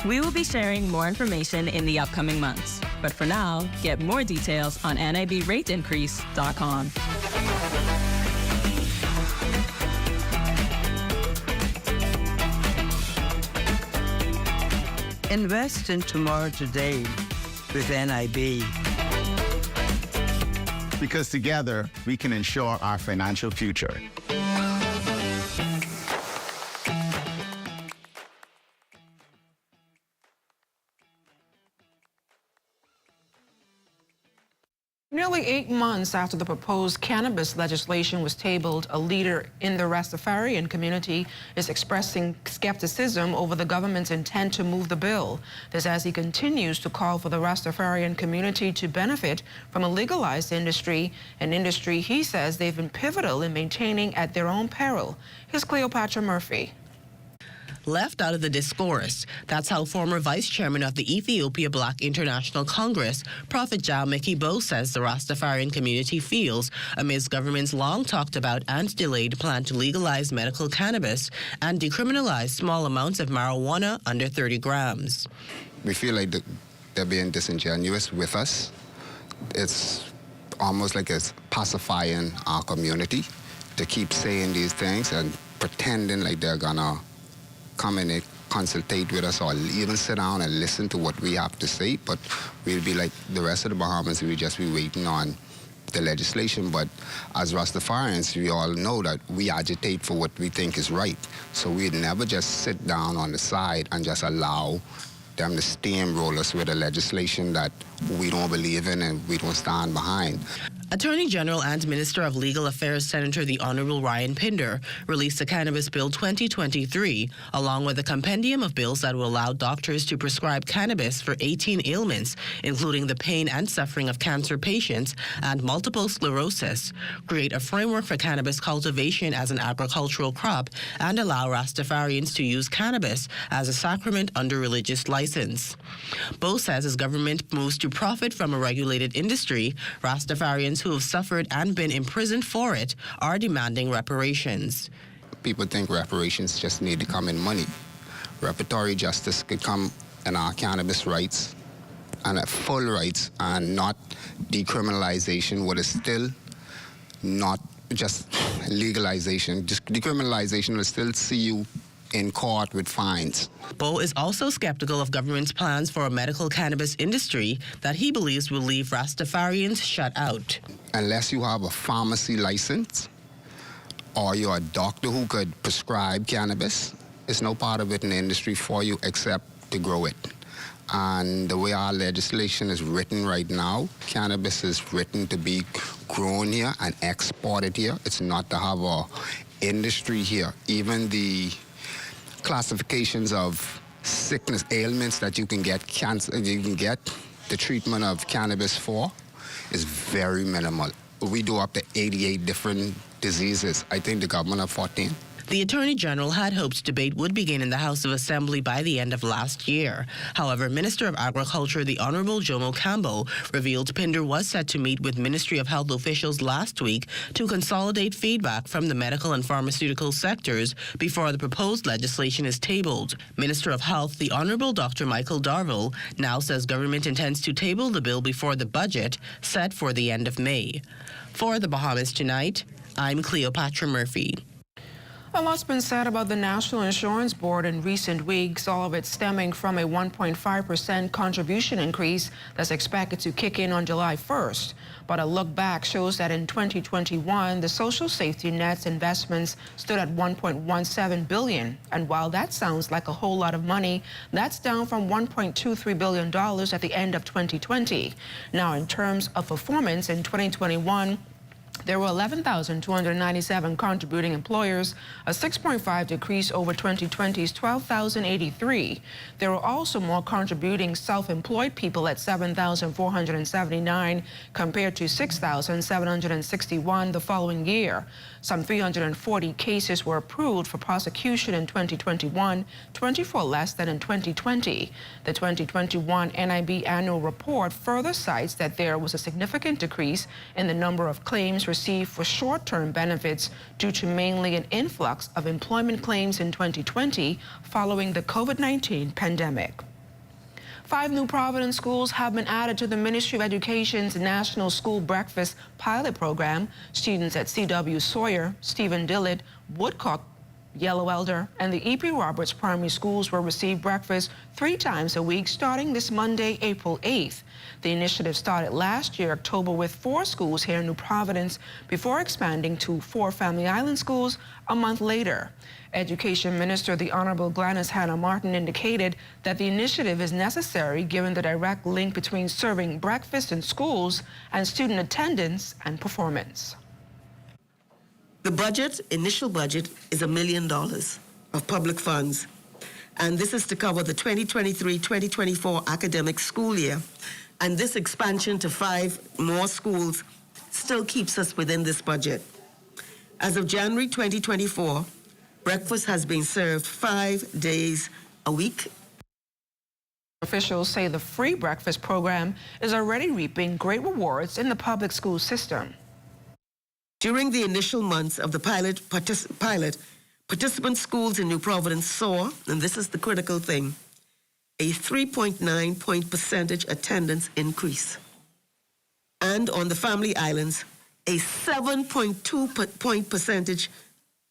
We will be sharing more information in the upcoming months. But for now, get more details on nibrateincrease.com. Invest in tomorrow today with NIB. Because together, we can ensure our financial future. Nearly 8 months after the proposed cannabis legislation was tabled, a leader in the Rastafarian community is expressing skepticism over the government's intent to move the bill. This as he continues to call for the Rastafarian community to benefit from a legalized industry, an industry he says they've been pivotal in maintaining at their own peril. Here's Cleopatra Murphy. Left out of the discourse. That's how former vice chairman of the Ethiopia Black International Congress, Prophet Jah Mickey Bo, says the Rastafarian community feels amidst government's long talked about and delayed plan to legalize medical cannabis and decriminalize small amounts of marijuana under 30 grams. We feel like they're being disingenuous with us. It's almost like it's pacifying our community to keep saying these things and pretending like they're gonna come and consultate with us or even sit down and listen to what we have to say, but we'll be like the rest of the Bahamas, we'll just be waiting on the legislation. But as Rastafarians, we all know that we agitate for what we think is right. So we'd never just sit down on the side and just allow them to steamroll us with a legislation that we don't believe in and we don't stand behind. Attorney General and Minister of Legal Affairs Senator the Honorable Ryan Pinder released the Cannabis Bill 2023, along with a compendium of bills that will allow doctors to prescribe cannabis for 18 ailments, including the pain and suffering of cancer patients and multiple sclerosis, create a framework for cannabis cultivation as an agricultural crop, and allow Rastafarians to use cannabis as a sacrament under religious license. Bo says as government moves to profit from a regulated industry, Rastafarians who have suffered and been imprisoned for it are demanding reparations. People think reparations just need to come in money. Reparatory justice could come in our cannabis rights and at full rights and not decriminalization, what is still not just legalization. Just decriminalization will still see you in court with fines. Bo is also skeptical of government's plans for a medical cannabis industry that he believes will leave Rastafarians shut out. Unless you have a pharmacy license or you're a doctor who could prescribe cannabis, there's no part of it in the industry for you except to grow it. And the way our legislation is written right now, cannabis is written to be grown here and exported here. It's not to have a industry here. Even the classifications of sickness, ailments that you can get cancer, you can get the treatment of cannabis for is very minimal. We do up to 88 different diseases. I think the government have 14. The Attorney General had hoped debate would begin in the House of Assembly by the end of last year. However, Minister of Agriculture, the Honorable Jomo Campbell, revealed Pinder was set to meet with Ministry of Health officials last week to consolidate feedback from the medical and pharmaceutical sectors before the proposed legislation is tabled. Minister of Health, the Honorable Dr. Michael Darville, now says government intends to table the bill before the budget, set for the end of May. For the Bahamas Tonight, I'm Cleopatra Murphy. A lot's been said about the National Insurance Board in recent weeks, all of it stemming from a 1.5% contribution increase that's expected to kick in on July 1st. But a look back shows that in 2021, the social safety net's investments stood at $1.17 billion. And while that sounds like a whole lot of money, that's down from $1.23 billion at the end of 2020. Now, in terms of performance in 2021, there were 11,297 contributing employers, a 6.5 decrease over 2020's 12,083. There were also more contributing self-employed people at 7,479 compared to 6,761 the following year. Some 340 cases were approved for prosecution in 2021, 24 less than in 2020. The 2021 NIB annual report further cites that there was a significant decrease in the number of claims received for short-term benefits due to mainly an influx of employment claims in 2020 following the COVID-19 pandemic. 5 new Providence schools have been added to the Ministry of Education's National School Breakfast Pilot Program. Students at C.W. Sawyer, Stephen Dillard, Woodcock, Yellow Elder, and the E.P. Roberts primary schools will receive breakfast 3 times a week starting this Monday, April 8th. The initiative started last year, October, with 4 schools here in New Providence before expanding to 4 Family Island schools a month later. Education Minister, the Honorable Gladys Hannah Martin, indicated that the initiative is necessary given the direct link between serving breakfast in schools and student attendance and performance. The budget, initial budget, is $1 million of public funds, and this is to cover the 2023-2024 academic school year. And this expansion to 5 more schools still keeps us within this budget. As of January 2024, breakfast has been served 5 days a week. Officials say the free breakfast program is already reaping great rewards in the public school system. During the initial months of the pilot, participant schools in New Providence saw, and this is the critical thing, a 3.9 percentage attendance increase. And on the Family Islands, a 7.2 percentage,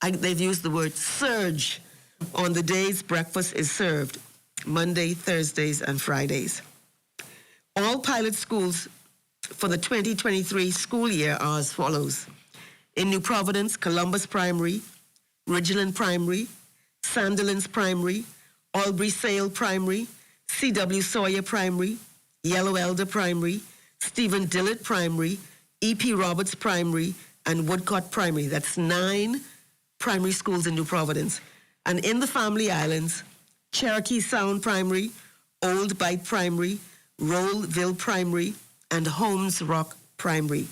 they've used the word surge, on the days breakfast is served, Monday, Thursdays, and Fridays. All pilot schools for the 2023 school year are as follows. In New Providence, Columbus Primary, Ridgeland Primary, Sandilands Primary, Albury Sale Primary, C.W. Sawyer Primary, Yellow Elder Primary, Stephen Dillard Primary, E.P. Roberts Primary, and Woodcote Primary. That's 9 primary schools in New Providence. And in the Family Islands, Cherokee Sound Primary, Old Bight Primary, Rollville Primary, and Holmes Rock Primary.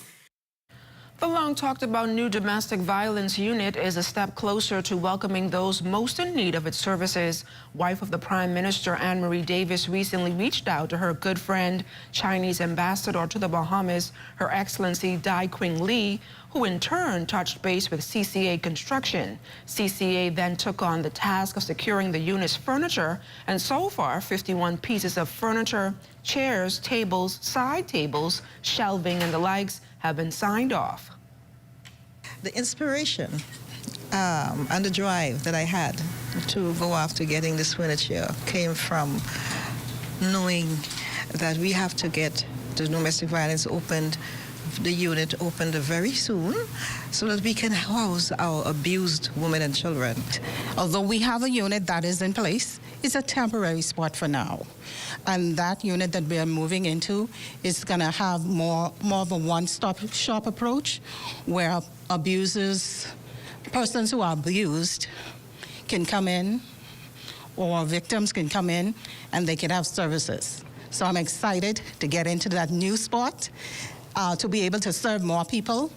The long-talked-about new domestic violence unit is a step closer to welcoming those most in need of its services. Wife of the Prime Minister, Anne-Marie Davis, recently reached out to her good friend, Chinese ambassador to the Bahamas, Her Excellency Dai Quing Lee, who in turn touched base with CCA Construction. CCA then took on the task of securing the unit's furniture, and so far 51 pieces of furniture, chairs, tables, side tables, shelving, and the likes have been signed off. The inspiration and the drive that I had to go after getting this furniture came from knowing that we have to get the domestic violence opened, the unit opened very soon, so that we can house our abused women and children. Although we have a unit that is in place, it's a temporary spot for now. And that unit that we are moving into is going to have more of a one-stop shop approach, where abusers, persons who are abused, can come in, or victims can come in, and they can have services. So I'm excited to get into that new spot, to be able to serve more people.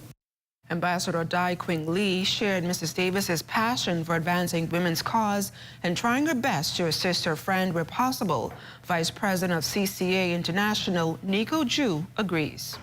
Ambassador Dai Quing Lee shared Mrs. Davis's passion for advancing women's cause and trying her best to assist her friend where possible. Vice President of CCA International, Nico Ju, agrees.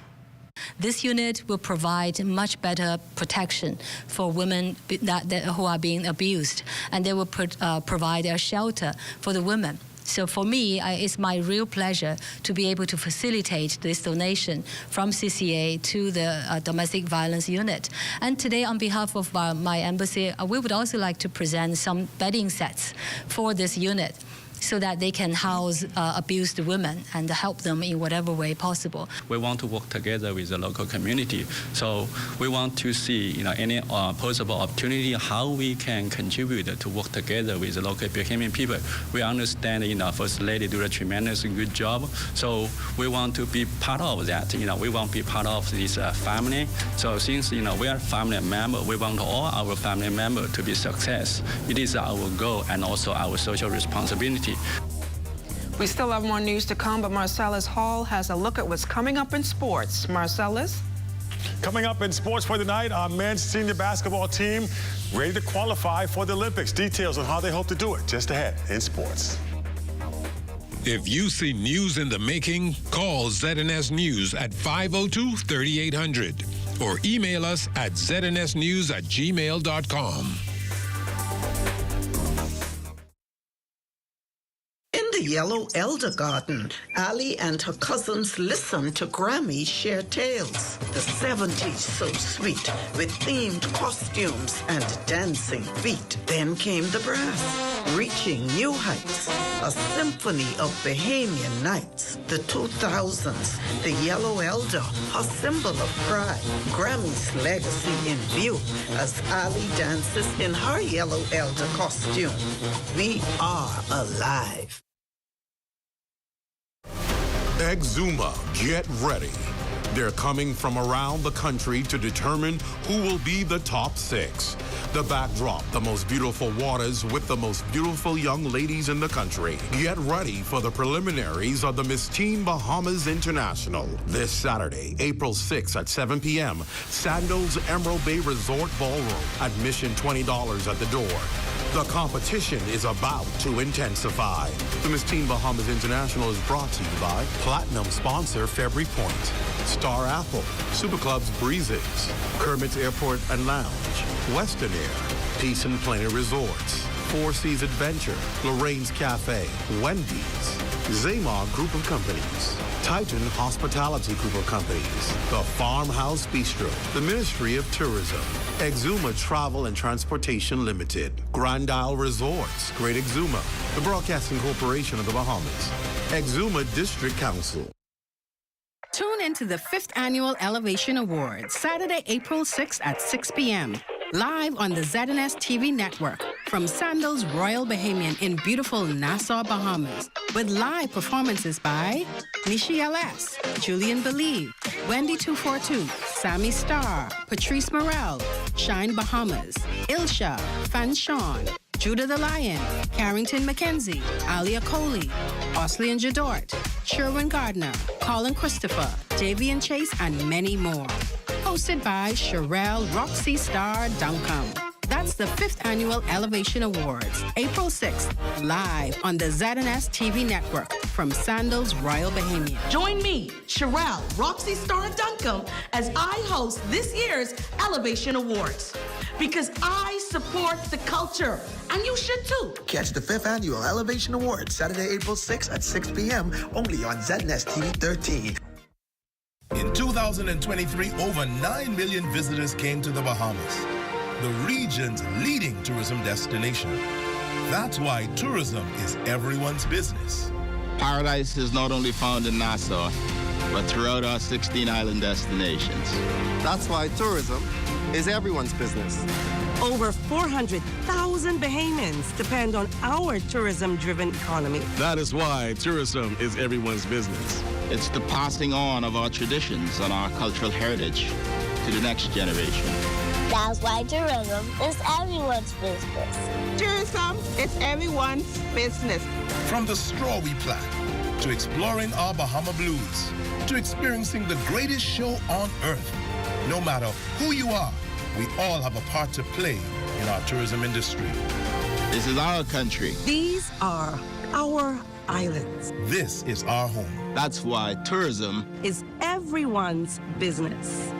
This unit will provide much better protection for women who are being abused, and they will provide a shelter for the women. So for me, it's my real pleasure to be able to facilitate this donation from CCA to the domestic violence unit. And today, on behalf of my embassy, we would also like to present some bedding sets for this unit, so that they can house abused women and help them in whatever way possible. We want to work together with the local community. So we want to see, any possible opportunity how we can contribute to work together with the local Bahamian people. We understand, First Lady do a tremendous good job. So we want to be part of that. We want to be part of this family. So since we are family member, we want all our family members to be success. It is our goal and also our social responsibility. We still have more news to come, but Marcellus Hall has a look at what's coming up in sports. Marcellus? Coming up in sports for tonight, our men's senior basketball team ready to qualify for the Olympics. Details on how they hope to do it just ahead in sports. If you see news in the making, call ZNS News at 502-3800 or email us at znsnews@gmail.com. In the Yellow Elder Garden, Ali and her cousins listened to Grammy share tales. The 70s so sweet, with themed costumes and dancing feet. Then came the brass, reaching new heights. A symphony of Bahamian nights. The 2000s, the Yellow Elder, a symbol of pride. Grammy's legacy in view as Ali dances in her Yellow Elder costume. We are alive. Exuma, get ready. They're coming from around the country to determine who will be the top 6. The backdrop, the most beautiful waters with the most beautiful young ladies in the country. Get ready for the preliminaries of the Miss Teen Bahamas International. This Saturday, April 6th at 7 p.m., Sandals Emerald Bay Resort Ballroom. Admission $20 at the door. The competition is about to intensify. The Miss Teen Bahamas International is brought to you by Platinum sponsor February Point, Star Apple, Superclubs Breezes, Kermit's Airport and Lounge, Western Air, Peace and Planet Resorts, Four Seas Adventure, Lorraine's Cafe, Wendy's, Zaymar Group of Companies, Titan Hospitality Group of Companies, the Farmhouse Bistro, the Ministry of Tourism, Exuma Travel and Transportation Limited, Grand Isle Resorts, Great Exuma, the Broadcasting Corporation of the Bahamas, Exuma District Council. Tune into the 5th Annual Elevation Awards, Saturday, April 6th at 6 p.m. Live on the ZNS TV network from Sandals Royal Bahamian in beautiful Nassau, Bahamas, with live performances by Nishi LS, Julian Believe, Wendy 242, Sammy Starr, Patrice Morel, Shine Bahamas, Ilsha, Fan Sean, Judah the Lion, Carrington McKenzie, Alia Coley, Oslian Jadort, Sherwin Gardner, Colin Christopher, Davian Chase, and many more. Hosted by Sherelle Roxy Star Duncombe. That's the 5th Annual Elevation Awards, April 6th, live on the ZNS TV network from Sandals Royal Bahamian. Join me, Sherelle Roxy Star Duncombe, as I host this year's Elevation Awards. Because I support the culture, and you should too. Catch the 5th Annual Elevation Awards, Saturday, April 6th at 6 p.m., only on ZNS TV 13. In 2023, over 9 million visitors came to the Bahamas, the region's leading tourism destination. That's why tourism is everyone's business. Paradise is not only found in Nassau, but throughout our 16 island destinations. That's why tourism is everyone's business. Over 400,000 Bahamians depend on our tourism-driven economy. That is why tourism is everyone's business. It's the passing on of our traditions and our cultural heritage to the next generation. That's why tourism is everyone's business. Tourism is everyone's business. From the straw we plant, to exploring our Bahama blues, to experiencing the greatest show on earth. No matter who you are, we all have a part to play in our tourism industry. This is our country. These are our islands. This is our home. That's why tourism is everyone's business.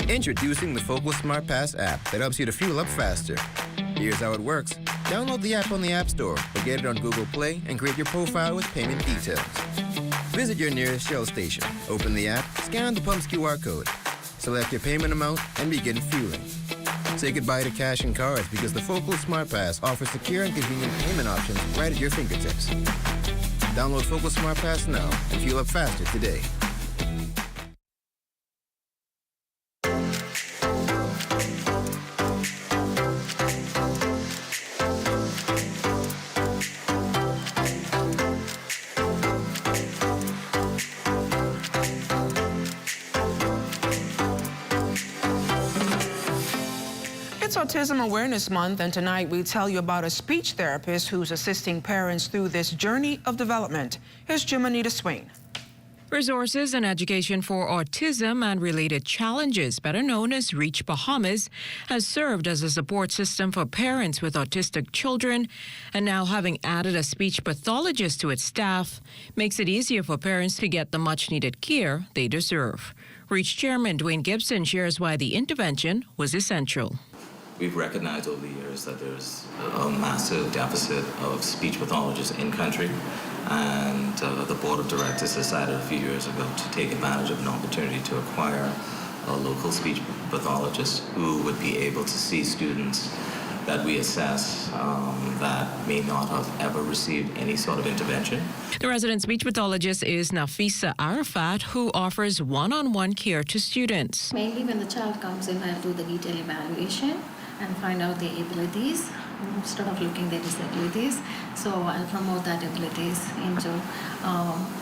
Introducing the Focal Smart Pass app that helps you to fuel up faster. Here's how it works. Download the app on the App Store or get it on Google Play and create your profile with payment details. Visit your nearest Shell station, open the app, scan the pump's QR code, select your payment amount, and begin fueling. Say goodbye to cash and cards because the Focal Smart Pass offers secure and convenient payment options right at your fingertips. Download Focal Smart Pass now and fuel up faster today. It's Autism Awareness Month, and tonight we tell you about a speech therapist who's assisting parents through this journey of development. Here's Jim Anita Swain. Resources and education for autism and related challenges, better known as Reach Bahamas, has served as a support system for parents with autistic children, and now having added a speech pathologist to its staff makes it easier for parents to get the much-needed care they deserve. Reach Chairman Dwayne Gibson shares why the intervention was essential. We've recognized over the years that there's a massive deficit of speech pathologists in country, and the board of directors decided a few years ago to take advantage of an opportunity to acquire a local speech pathologist who would be able to see students that we assess that may not have ever received any sort of intervention. The resident speech pathologist is Nafisa Arafat, who offers one-on-one care to students. Mainly when the child comes in, I do the detailed evaluation and find out their abilities instead of looking at their disabilities. So I'll promote that abilities into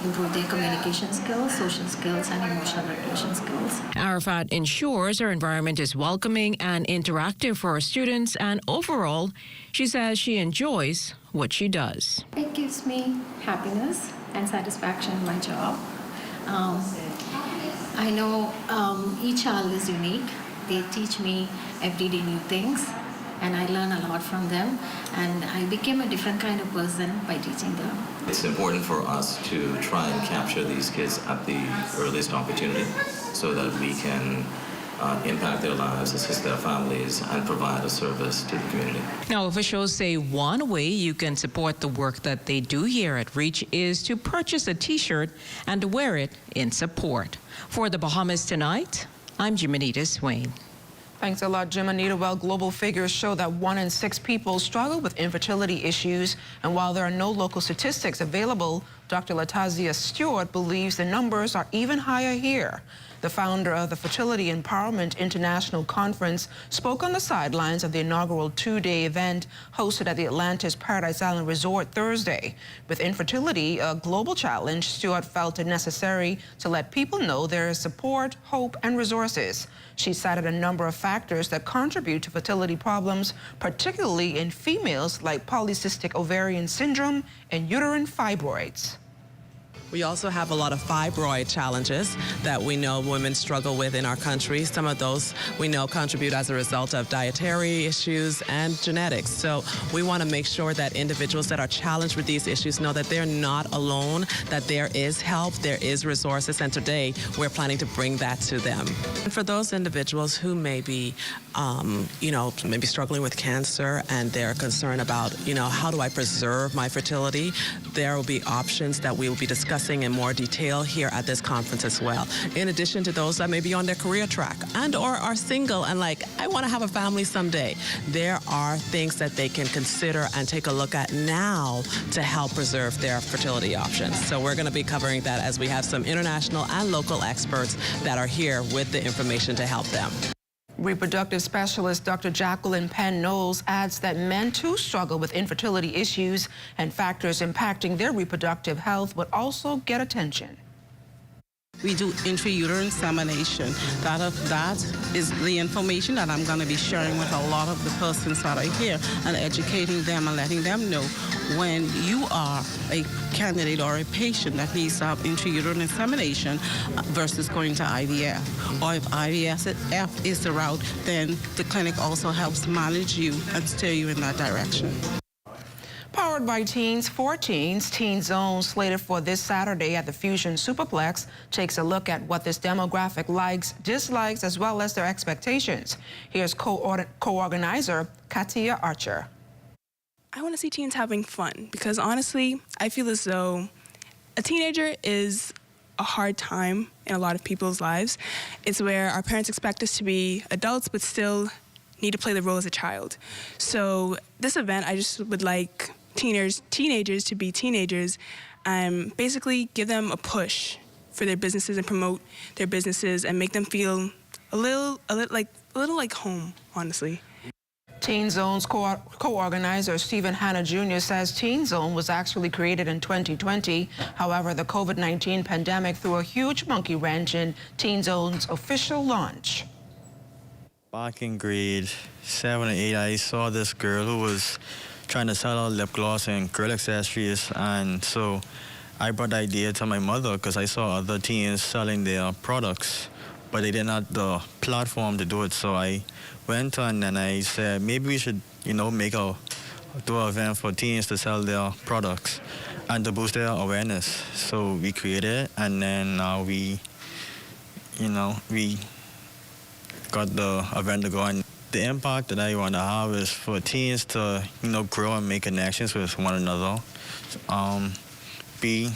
improve their communication skills, social skills, and emotional regulation skills. Arafat ensures her environment is welcoming and interactive for her students, and overall, she says she enjoys what she does. It gives me happiness and satisfaction in my job. I know each child is unique. They teach me everyday new things, and I learn a lot from them, and I became a different kind of person by teaching them. It's important for us to try and capture these kids at the earliest opportunity so that we can impact their lives, assist their families, and provide a service to the community. Now, officials say one way you can support the work that they do here at REACH is to purchase a T-shirt and to wear it in support. For the Bahamas Tonight, I'm Jimenita Swain. Thanks a lot, Jimenita. Well, global figures show that 1 in 6 people struggle with infertility issues. And while there are no local statistics available, Dr. Latazia Stewart believes the numbers are even higher here. The founder of the Fertility Empowerment International Conference spoke on the sidelines of the inaugural 2-day event hosted at the Atlantis Paradise Island Resort Thursday. With infertility a global challenge, Stewart felt it necessary to let people know there is support, hope, and resources. She cited a number of factors that contribute to fertility problems, particularly in females, like polycystic ovarian syndrome and uterine fibroids. We also have a lot of fibroid challenges that we know women struggle with in our country. Some of those we know contribute as a result of dietary issues and genetics. So we want to make sure that individuals that are challenged with these issues know that they're not alone, that there is help, there is resources, and today we're planning to bring that to them. And for those individuals who may be, maybe struggling with cancer and they're concerned about, how do I preserve my fertility, there will be options that we will be discussing in more detail here at this conference as well. In addition to those that may be on their career track and or are single and I want to have a family someday, there are things that they can consider and take a look at now to help preserve their fertility options. So we're going to be covering that as we have some international and local experts that are here with the information to help them. Reproductive specialist Dr. Jacqueline Penn-Knowles adds that men too struggle with infertility issues and factors impacting their reproductive health would also get attention. We do intrauterine insemination. That is the information that I'm going to be sharing with a lot of the persons that are here and educating them and letting them know when you are a candidate or a patient that needs to have intrauterine insemination versus going to IVF. Or if IVF is the route, then the clinic also helps manage you and steer you in that direction. Powered by Teens for Teens, Teen Zone, slated for this Saturday at the Fusion Superplex, takes a look at what this demographic likes, dislikes, as well as their expectations. Here's co-organizer Katia Archer. I want to see teens having fun because honestly, I feel as though a teenager is a hard time in a lot of people's lives. It's where our parents expect us to be adults but still need to play the role as a child. So this event, I just would like teenagers to be teenagers and basically give them a push for their businesses and promote their businesses and make them feel a little like home, honestly. Teen Zone's co-organizer Stephen Hanna Jr. says Teen Zone was actually created in 2020. However, the COVID-19 pandemic threw a huge monkey wrench in Teen Zone's official launch. Back in grade 7 or 8, I saw this girl who was trying to sell her lip gloss and girl accessories, and so I brought the idea to my mother because I saw other teens selling their products, but they didn't have the platform to do it. So I went on and I said maybe we should, do an event for teens to sell their products and to boost their awareness. So we created it, and then we got the event to go. And the impact that I want to have is for teens to, grow and make connections with one another, be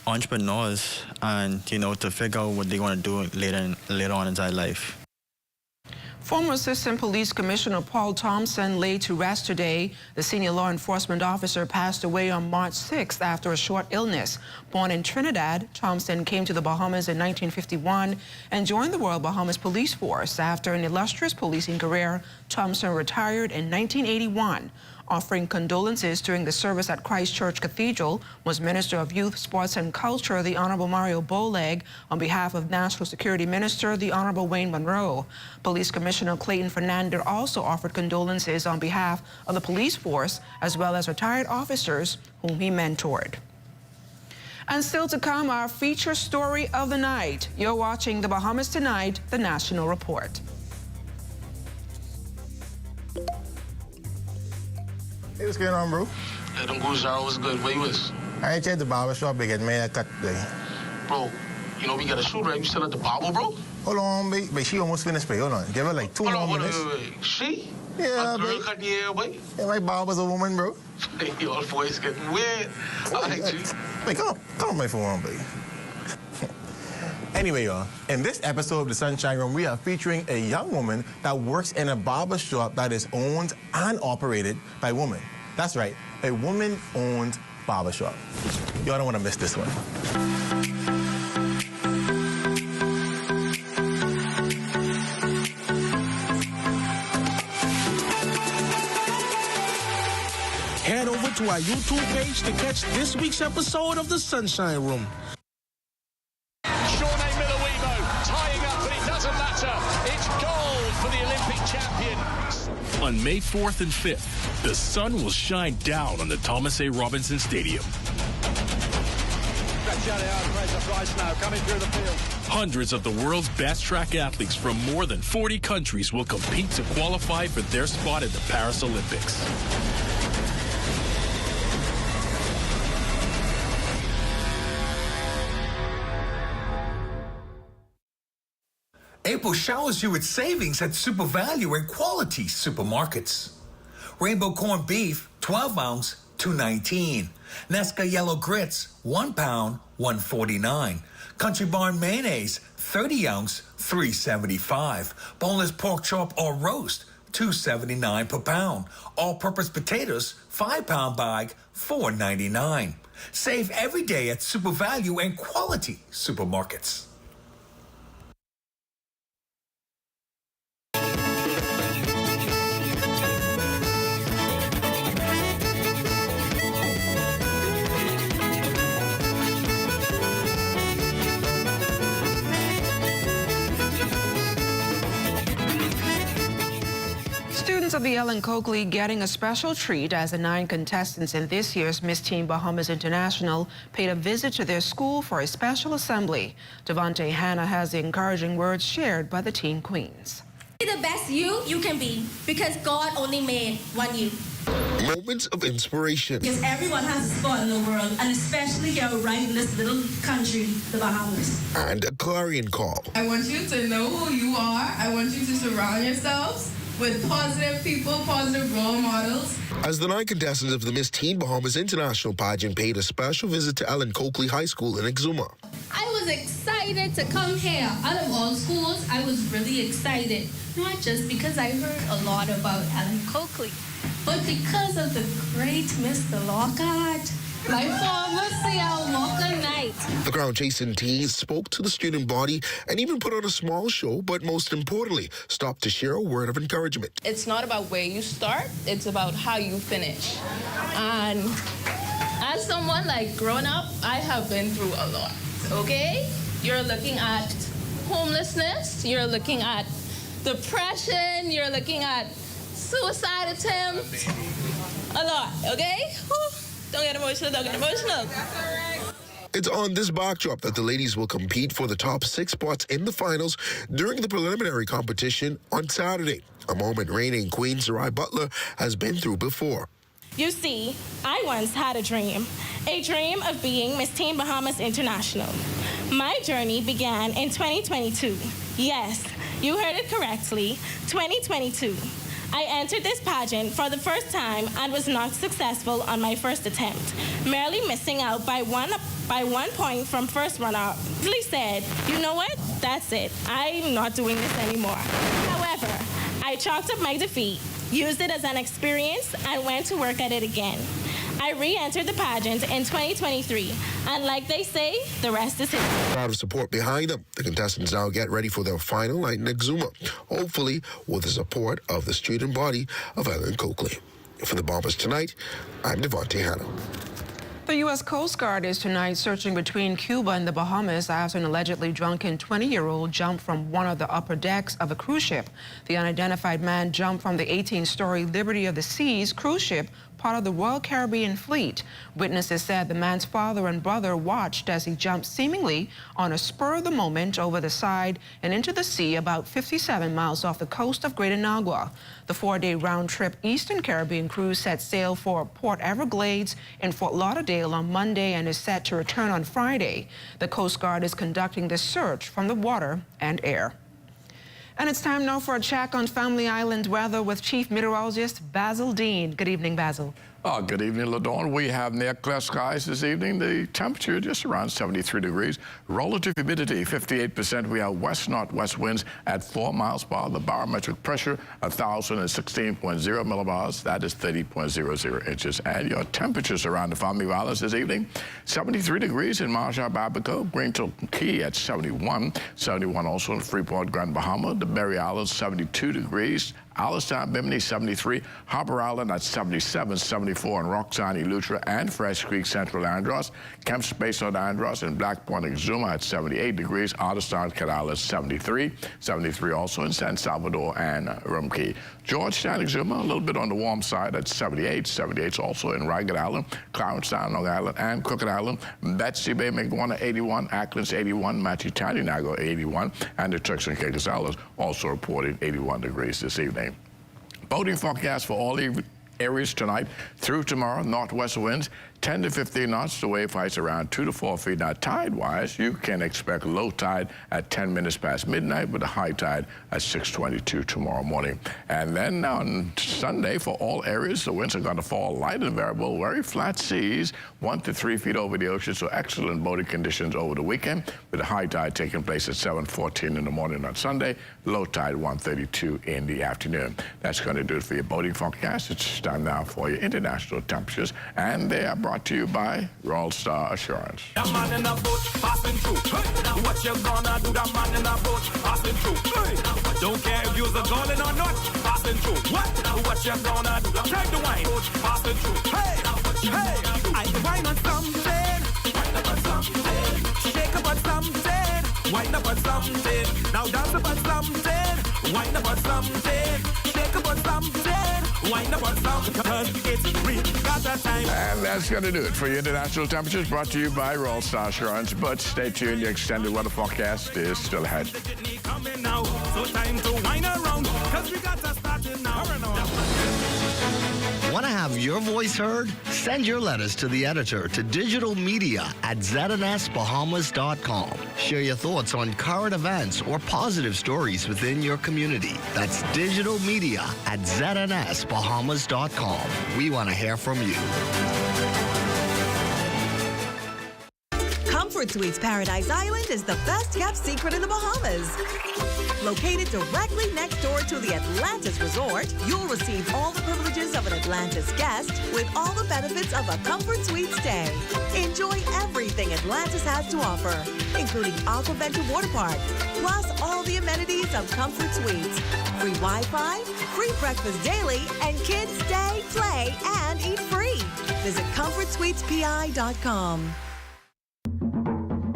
entrepreneurs, and, to figure out what they want to do later on in their life. Former Assistant Police Commissioner Paul Thompson laid to rest today. The senior law enforcement officer passed away on March 6th after a short illness. Born in Trinidad, Thompson came to the Bahamas in 1951 and joined the Royal Bahamas Police Force. After an illustrious policing career, Thompson retired in 1981. Offering condolences during the service at Christ Church Cathedral was Minister of Youth, Sports and Culture, the Honorable Mario Bowleg, on behalf of National Security Minister, the Honorable Wayne Monroe. Police Commissioner Clayton Fernandez also offered condolences on behalf of the police force, as well as retired officers whom he mentored. And still to come, our feature story of the night. You're watching The Bahamas Tonight, the National Report. Hey, what's going on, bro? Hey, them goose y'all was good. Where you is? I ain't at the barber shop, they get made a cut today. Bro, you know we got a shoot, right? You still at the barber, bro? Hold on, babe. But she almost finished pay. Hold on. Give her like 2 more minutes. Wait. She? Yeah, a girl babe. cut your hair, boy? Yeah, my barber's a woman, bro. Your voice getting weird. All right, G. Hey, come on, my phone, babe. Anyway, y'all, in this episode of The Sunshine Room, we are featuring a young woman that works in a barber shop that is owned and operated by women. That's right, a woman-owned barber shop. Y'all don't want to miss this one. Head over to our YouTube page to catch this week's episode of The Sunshine Room. On May 4th and 5th, the sun will shine down on the Thomas A. Robinson Stadium. Hundreds of the world's best track athletes from more than 40 countries will compete to qualify for their spot at the Paris Olympics. April showers you with savings at Super Value and Quality Supermarkets. Rainbow corned beef, 12 ounce, $2.19. Nesca yellow grits, 1 pound, $1.49. Country Barn mayonnaise, 30 ounce, $3.75. Boneless pork chop or roast, $2.79 per pound. All-purpose potatoes, 5-pound bag, $4.99. Save every day at Super Value and Quality Supermarkets. Students of the Ellen Coakley getting a special treat as the 9 contestants in this year's Miss Teen Bahamas International paid a visit to their school for a special assembly. Devontae Hannah has the encouraging words shared by the teen queens. Be the best you can be, because God only made one you. Moments of inspiration. Because everyone has a spot in the world, and especially here right in this little country, the Bahamas. And a clarion call. I want you to know who you are. I want you to surround yourselves with positive people, positive role models. As the 9 contestants of the Miss Teen Bahamas International pageant paid a special visit to Ellen Coakley High School in Exuma. I was excited to come here. Out of all schools, I was really excited. Not just because I heard a lot about Ellen Coakley, but because of the great Mr. Lockhart. My former CL Walker Knight. The crowd-chasing teens spoke to the student body and even put on a small show, but most importantly, stopped to share a word of encouragement. It's not about where you start, it's about how you finish. And as someone like growing up, I have been through a lot, okay? You're looking at homelessness, you're looking at depression, you're looking at suicide attempts, a lot, okay? Whew. Don't get emotional, don't get emotional. It's on this backdrop that the ladies will compete for the top 6 spots in the finals during the preliminary competition on Saturday, a moment reigning Queen Sarai Butler has been through before. You see, I once had a dream of being Miss Teen Bahamas International. My journey began in 2022. Yes, you heard it correctly, 2022. I entered this pageant for the first time and was not successful on my first attempt, merely missing out by one point from first runner-up. I said, you know what? That's it. I'm not doing this anymore. However, I chalked up my defeat, used it as an experience, and went to work at it again. I re-entered the pageant in 2023, and like they say, the rest is history. A lot of support behind them. The contestants now get ready for their final night in Exuma, hopefully with the support of the student body of Ellen Coakley. For the Bombers Tonight, I'm Devontae Hannah. The U.S. Coast Guard is tonight searching between Cuba and the Bahamas after an allegedly drunken 20-year-old jumped from one of the upper decks of a cruise ship. The unidentified man jumped from the 18-story Liberty of the Seas cruise ship part of the Royal Caribbean fleet. Witnesses said the man's father and brother watched as he jumped seemingly on a spur of the moment over the side and into the sea about 57 miles off the coast of Greater Nagua. The 4-day round-trip Eastern Caribbean cruise set sail for Port Everglades in Fort Lauderdale on Monday and is set to return on Friday. The Coast Guard is conducting the search from the water and air. And it's time now for a check on Family Island weather with Chief Meteorologist Basil Dean. Good evening, Basil. Good evening, LaDawn. We have near clear skies this evening. The temperature just around 73 degrees. Relative humidity 58%. We have west-northwest winds at 4 miles per hour. The barometric pressure 1,016.0 millibars. That is 30.00 inches. And your temperatures around the Family Islands this evening: 73 degrees in Marshall, Babaco. Greenville Key at 71. 71 also in Freeport, Grand Bahama. The Berry Islands 72 degrees. Alistown, Bimini 73, Harper Island at 77, 74 in Roxanne, Eleuthera, and Fresh Creek, Central Andros, Kemp Space on Andros, and Black Point, Exuma at 78 degrees, Otterstown, Canales 73, 73 also in San Salvador and Rumkey. Georgetown, Exuma, a little bit on the warm side at 78, 78 also in Ragged Island, Clarence Sound, Long Island, and Crooked Island, Betsy Bay, Miguana 81, Acklands 81, Matitani, 81, and the Turks and Caicos Islands also reporting 81 degrees this evening. Boating forecast for all areas tonight through tomorrow. Northwest winds 10 to 15 knots. The wave heights around 2 to 4 feet. Now, tide-wise, you can expect low tide at 10 minutes past midnight with a high tide at 6:22 tomorrow morning. And then on Sunday, for all areas, the winds are going to fall light and variable, very flat seas, 1 to 3 feet over the ocean. So excellent boating conditions over the weekend with a high tide taking place at 7:14 in the morning on Sunday. Low tide 1:32 in the afternoon. That's going to do it for your boating forecast. It's time now for your international temperatures, and they are brought to you by Royal Star Assurance. That man in a boat passing through. Hey. What you gonna do? That man in a boat passing through. Hey. Don't care if you're a golden or not. Passing through. What you gonna do? Take the wine. Boat passing through. Hey, hey. I wine on something. Wine up on something. Shake up on something. Wine up on something. Now dance up on something. Wine up on something. Shake up on something. Wine up on something. Cause it's real. Got that time. And that's going to do it for your international temperatures, brought to you by Royal Star Assurance. But stay tuned, the extended weather forecast is still ahead. Now, so time to wind around, cause we got to start it now. Want to have your voice heard? Send your letters to the editor to digitalmedia@znsbahamas.com. Share your thoughts on current events or positive stories within your community. That's digitalmedia@znsbahamas.com. We want to hear from you. Comfort Suites Paradise Island is the best-kept secret in the Bahamas. Located directly next door to the Atlantis Resort, you'll receive all the privileges of an Atlantis guest with all the benefits of a Comfort Suite stay. Enjoy everything Atlantis has to offer, including Aquaventure Water Park, plus all the amenities of Comfort Suites. Free Wi-Fi, free breakfast daily, and kids stay, play, and eat free. Visit ComfortSuitesPI.com.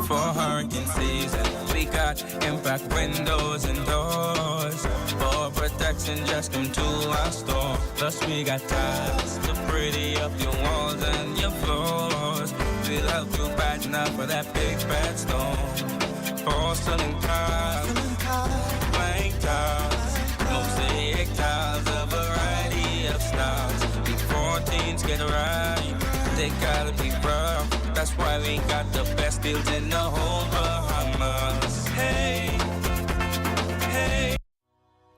For hurricane season, we got impact windows and doors. For protection, just come to our store. Plus we got tiles to pretty up your walls and your floors. We'll help you brighten up for that big bad storm. Porcelain tiles, blank tiles, mosaic tiles, a variety of styles. Before teens get right, they gotta be rough. That's why we got the best deals in the whole Bahamas. Hey, hey.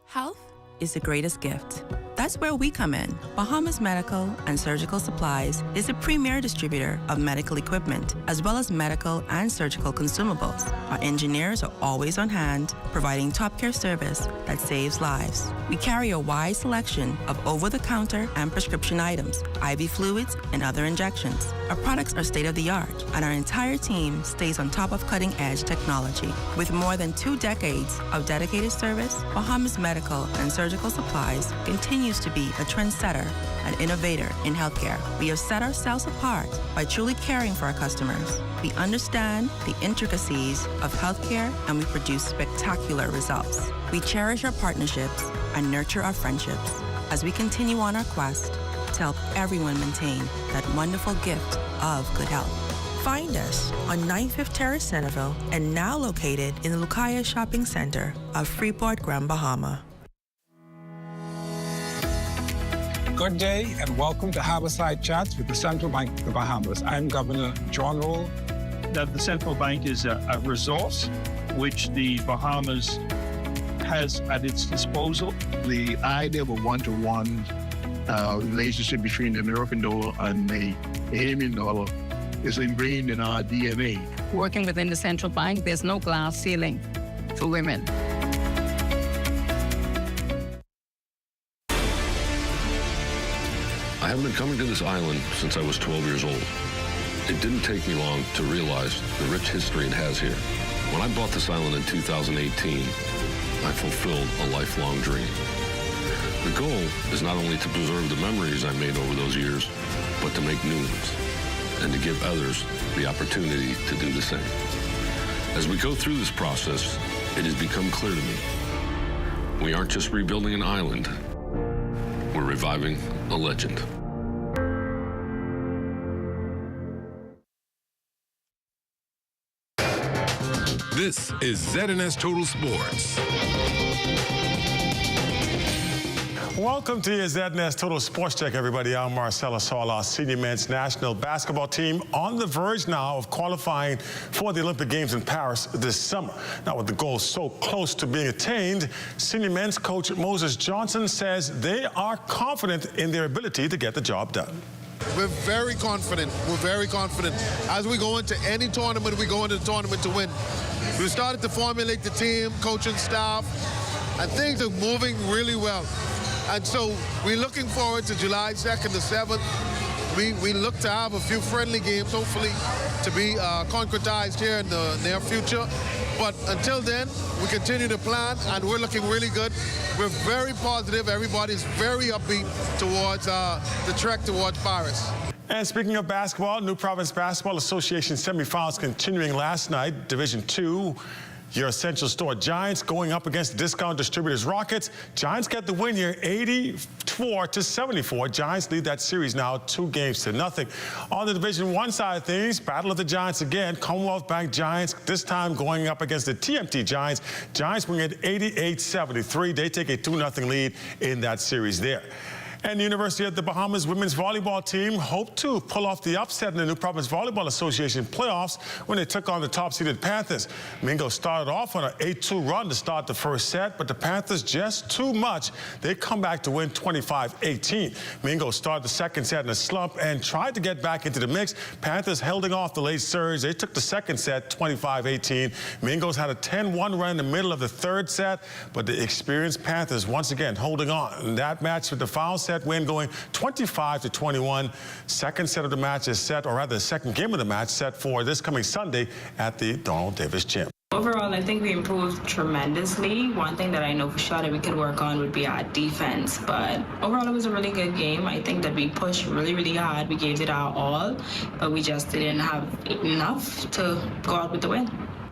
Health is the greatest gift. That's where we come in. Bahamas Medical and Surgical Supplies is a premier distributor of medical equipment, as well as medical and surgical consumables. Our engineers are always on hand, providing top care service that saves lives. We carry a wide selection of over-the-counter and prescription items, IV fluids, and other injections. Our products are state-of-the-art, and our entire team stays on top of cutting-edge technology. With more than 2 decades of dedicated service, Bahamas Medical and Surgical Supplies continues to be a trendsetter and innovator in healthcare. We have set ourselves apart by truly caring for our customers. We understand the intricacies of healthcare, and we produce spectacular results. We cherish our partnerships and nurture our friendships. As we continue on our quest to help everyone maintain that wonderful gift of good health. Find us on 95th Terrace, Centerville, and now located in the Lucaya Shopping Center of Freeport, Grand Bahama. Good day and welcome to Harborside Chats with the Central Bank of the Bahamas. I'm Governor John Roll. That the central bank is a resource which the Bahamas has at its disposal. The idea of a one-to-one relationship between the American dollar and the Bahamian dollar is ingrained in our DNA. Working within the central bank, there's no glass ceiling for women. I have been coming to this island since I was 12 years old. It didn't take me long to realize the rich history it has here. When I bought this island in 2018, I fulfilled a lifelong dream. The goal is not only to preserve the memories I made over those years, but to make new ones and to give others the opportunity to do the same. As we go through this process, it has become clear to me, we aren't just rebuilding an island, we're reviving a legend. This is ZNS Total Sports. Welcome to your ZNS Total Sports Check, everybody. I'm Marcelo Saul, our senior men's national basketball team on the verge now of qualifying for the Olympic Games in Paris this summer. Now, with the goal so close to being attained, senior men's coach Moses Johnson says they are confident in their ability to get the job done. We're very confident. We're very confident. As we go into any tournament, we go into the tournament to win. We started to formulate the team, coaching staff, and things are moving really well. And so we're looking forward to July 2nd to 7th. We look to have a few friendly games, hopefully, to be concretized here in the near future. But until then, we continue to plan, and we're looking really good. We're very positive. Everybody's very upbeat towards the trek towards Paris. And speaking of basketball, New Province Basketball Association semifinals continuing last night. Division 2. Your Essential Store Giants going up against the Discount Distributors Rockets. Giants get the win here, 84-74. Giants lead that series now 2-0. On the Division 1 side of things, Battle of the Giants again. Commonwealth Bank Giants, this time going up against the TMT Giants. Giants win it 88-73. They take a 2-0 lead in that series there. And the University of the Bahamas women's volleyball team hoped to pull off the upset in the New Province Volleyball Association playoffs when they took on the top-seeded Panthers. Mingo started off on an 8-2 run to start the first set, but the Panthers just too much. They come back to win 25-18. Mingo started the second set in a slump and tried to get back into the mix. Panthers holding off the late surge. They took the second set 25-18. Mingo's had a 10-1 run in the middle of the third set, but the experienced Panthers once again holding on. And that match with the foul set win going 25-21. Second set of the match is set, or rather the second game of the match set for this coming Sunday at the Donald Davis Gym. Overall, I think we improved tremendously. One thing that I know for sure that we could work on would be our defense. But overall, it was a really good game. I think that we pushed really, really hard. We gave it our all, but we just didn't have enough to go out with the win.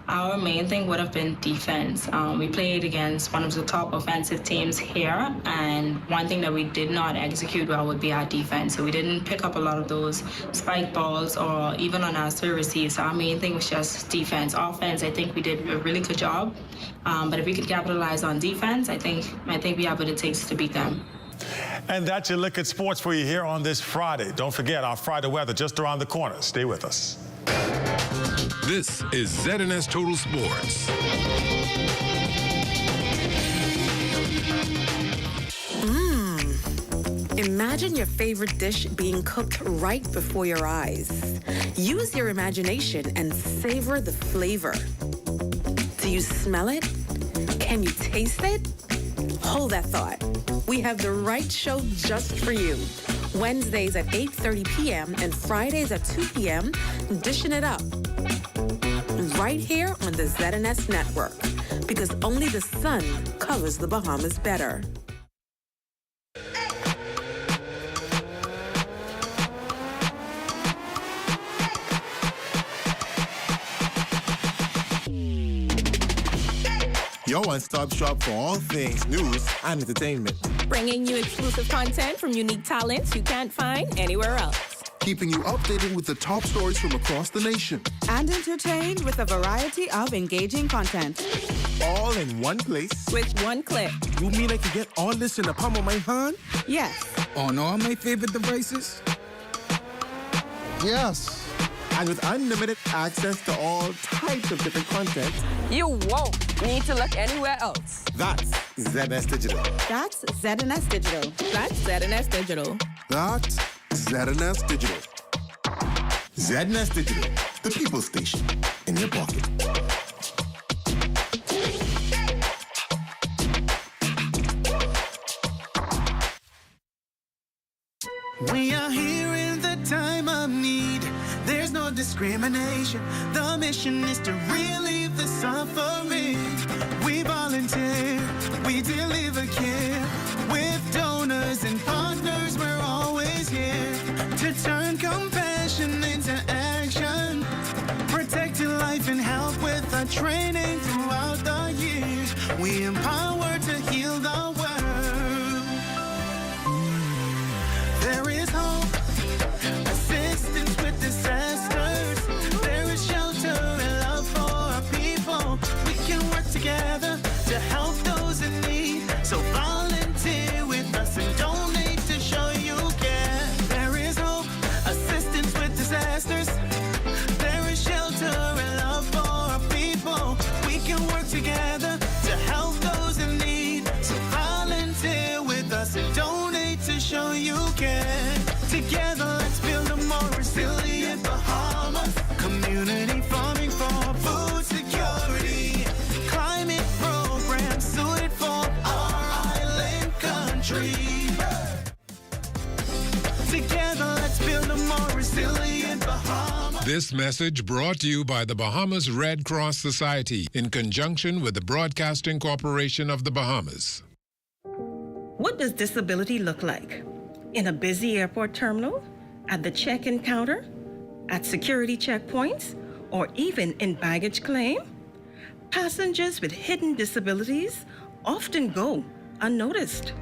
Our main thing would have been defense. We played against one of the top offensive teams here, and one thing that we did not execute well would be our defense. So we didn't pick up a lot of those spike balls or even on our service receives. So our main thing was just defense. Offense, I think we did a really good job. But if we could capitalize on defense, I think we have what it takes to beat them. And that's your look at sports for you here on this Friday. Don't forget our Friday weather just around the corner. Stay with us. This is ZNS Total Sports. Imagine your favorite dish being cooked right before your eyes. Use your imagination and savor the flavor. Do you smell it? Can you taste it? Hold that thought. We have the right show just for you. Wednesdays at 8:30 p.m. and Fridays at 2 p.m. Dishing it up. Right here on the ZNS Network, because only the sun covers the Bahamas better. your one-stop shop for all things news and entertainment. Bringing you exclusive content from unique talents you can't find anywhere else. Keeping you updated with the top stories from across the nation. And entertained with a variety of engaging content. All in one place. With one click. You mean I can get all this in the palm of my hand? Yes. On all my favorite devices? Yes. And with unlimited access to all types of different content. You won't need to look anywhere else. That's ZNS Digital. That's ZNS Digital. That's ZNS Digital. That's ZNS Digital. ZNS Digital, the people station in your pocket. We are here in the time of need. There's no discrimination. The mission is to relieve the suffering. We volunteer, we deliver care. With donors and partners, we're always here to turn compassion into action. Protecting life and health with our training throughout the years. We empower to heal the world. There is hope, assistance with disasters. There is shelter and love for our people. We can work together to help those in need. So volunteer with us and donate to show you care. There is hope, assistance with disasters. There is shelter and love for our people. We can work together to help those in need. So volunteer with us and donate to show you care. Together, let's build a more resilient Bahamas. Community farming for food security. Climate programs suited for our island country. Together, let's build a more resilient Bahamas. This message brought to you by the Bahamas Red Cross Society in conjunction with the Broadcasting Corporation of the Bahamas. What does disability look like? In a busy airport terminal, at the check-in counter, at security checkpoints, or even in baggage claim? Passengers with hidden disabilities often go unnoticed.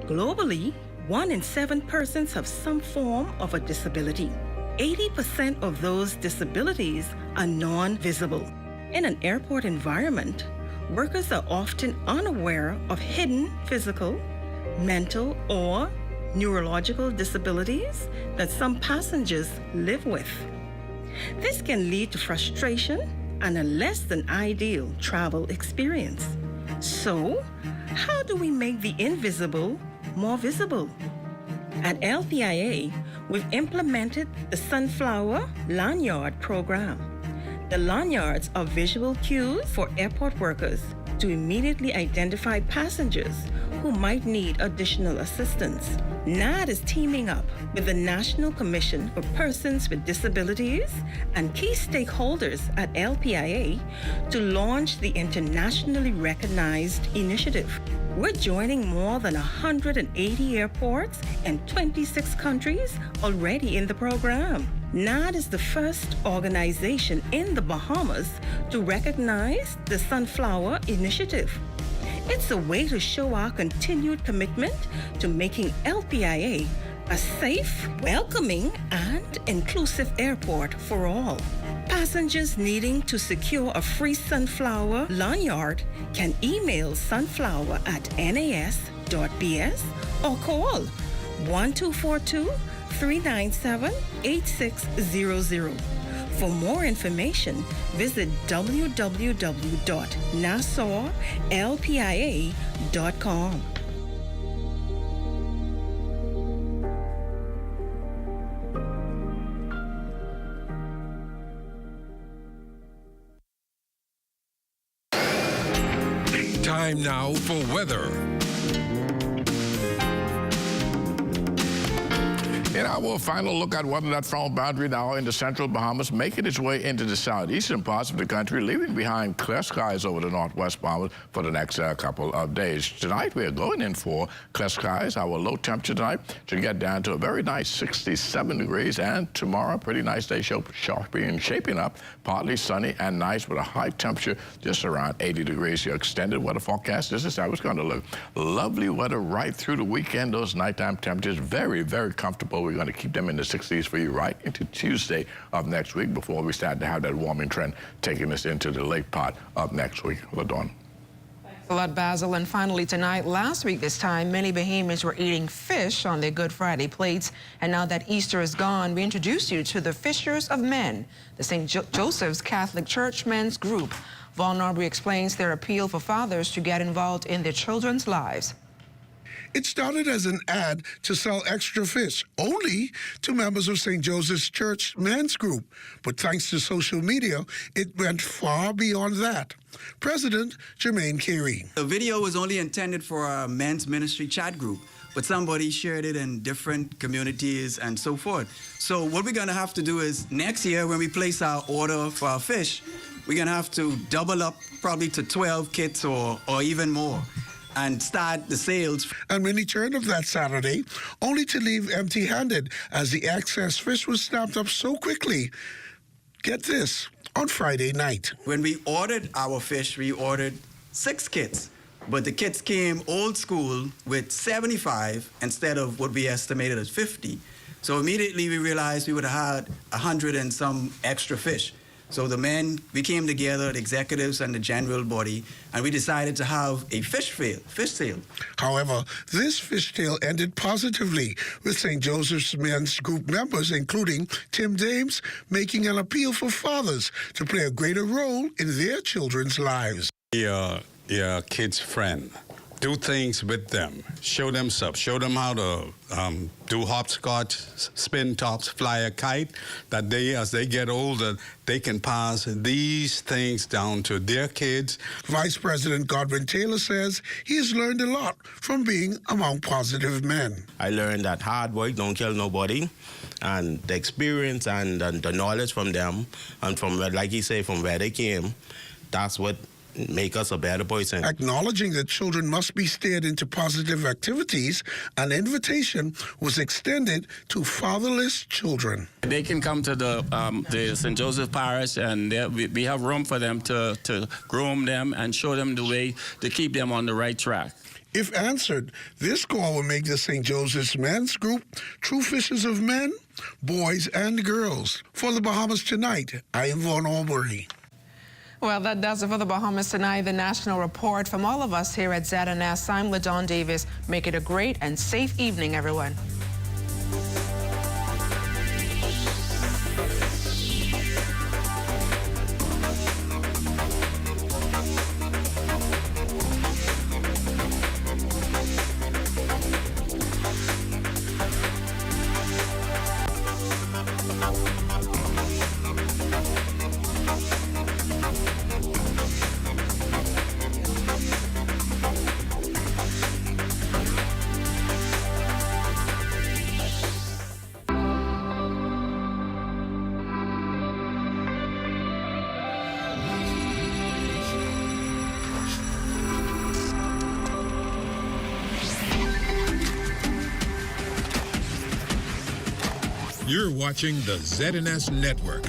Globally, 1 in 7 persons have some form of a disability. 80% of those disabilities are non-visible. In an airport environment, workers are often unaware of hidden physical, mental, or neurological disabilities that some passengers live with. This can lead to frustration and a less than ideal travel experience. So, how do we make the invisible more visible? At LPIA, we've implemented the Sunflower Lanyard program. The lanyards are visual cues for airport workers to immediately identify passengers who might need additional assistance. NAD is teaming up with the National Commission for Persons with Disabilities and key stakeholders at LPIA to launch the internationally recognized initiative. We're joining more than 180 airports and 26 countries already in the program. NAD is the first organization in the Bahamas to recognize the Sunflower Initiative. It's a way to show our continued commitment to making LPIA a safe, welcoming, and inclusive airport for all. Passengers needing to secure a free sunflower lanyard can email sunflower@nas.bs or call 1242-397-8600. For more information, visit www.nassauLPIA.com. Time now for weather. In our final look at weather, that front boundary now in the central Bahamas, making its way into the southeastern parts of the country, leaving behind clear skies over the northwest Bahamas for the next couple of days. Tonight, we are going in for clear skies. Our low temperature tonight should get down to a very nice 67 degrees, and tomorrow, pretty nice day, shaping up, partly sunny and nice with a high temperature just around 80 degrees. Your extended weather forecast, this is how it's going to look. Lovely weather right through the weekend. Those nighttime temperatures, very, very comfortable. We're going to keep them in the 60s for you right into Tuesday of next week before we start to have that warming trend taking us into the late part of next week. LaDawn. A lot, Basil. And finally tonight, last week this time, many Bahamians were eating fish on their Good Friday plates. And now that Easter is gone, we introduce you to the Fishers of Men, the St. Joseph's Catholic Church men's group. Vaughn Aubrey explains their appeal for fathers to get involved in their children's lives. It started as an ad to sell extra fish only to members of St. Joseph's Church men's group. But thanks to social media, it went far beyond that. President Jermaine Carey. The video was only intended for our men's ministry chat group, but somebody shared it in different communities and so forth. So what we're going to have to do is next year when we place our order for our fish, we're going to have to double up probably to 12 kits or even more, and start the sales. And many turned up that Saturday, only to leave empty-handed as the excess fish was snapped up so quickly. Get this, on Friday night. When we ordered our fish, we ordered 6 kits, but the kits came old school with 75 instead of what we estimated as 50. So immediately we realized we would have had 100 and some extra fish. So the men, we came together, the executives and the general body, and we decided to have a fish sale. However, this fish sale ended positively, with St. Joseph's men's group members, including Tim Dames, making an appeal for fathers to play a greater role in their children's lives. Your kid's friend. Do things with them. Show them stuff. Show them how to do hopscotch, spin tops, fly a kite, that they, as they get older, they can pass these things down to their kids. Vice President Godwin Taylor says he has learned a lot from being among positive men. I learned that hard work don't kill nobody, and the experience and the knowledge from them, and from, like he said, from where they came, that's what make us a better person. Acknowledging that children must be steered into positive activities, an invitation was extended to fatherless children. They can come to the St. Joseph Parish, and we have room for them to groom them and show them the way to keep them on the right track. If answered, this call will make the St. Joseph's men's group true fishers of men, boys, and girls. For the Bahamas Tonight, I am Vaughn Aubrey. Well, that does it for the Bahamas Tonight, the national report. From all of us here at ZNS, I'm LaDawn Davis. Make it a great and safe evening, everyone. You're watching the ZNS Network.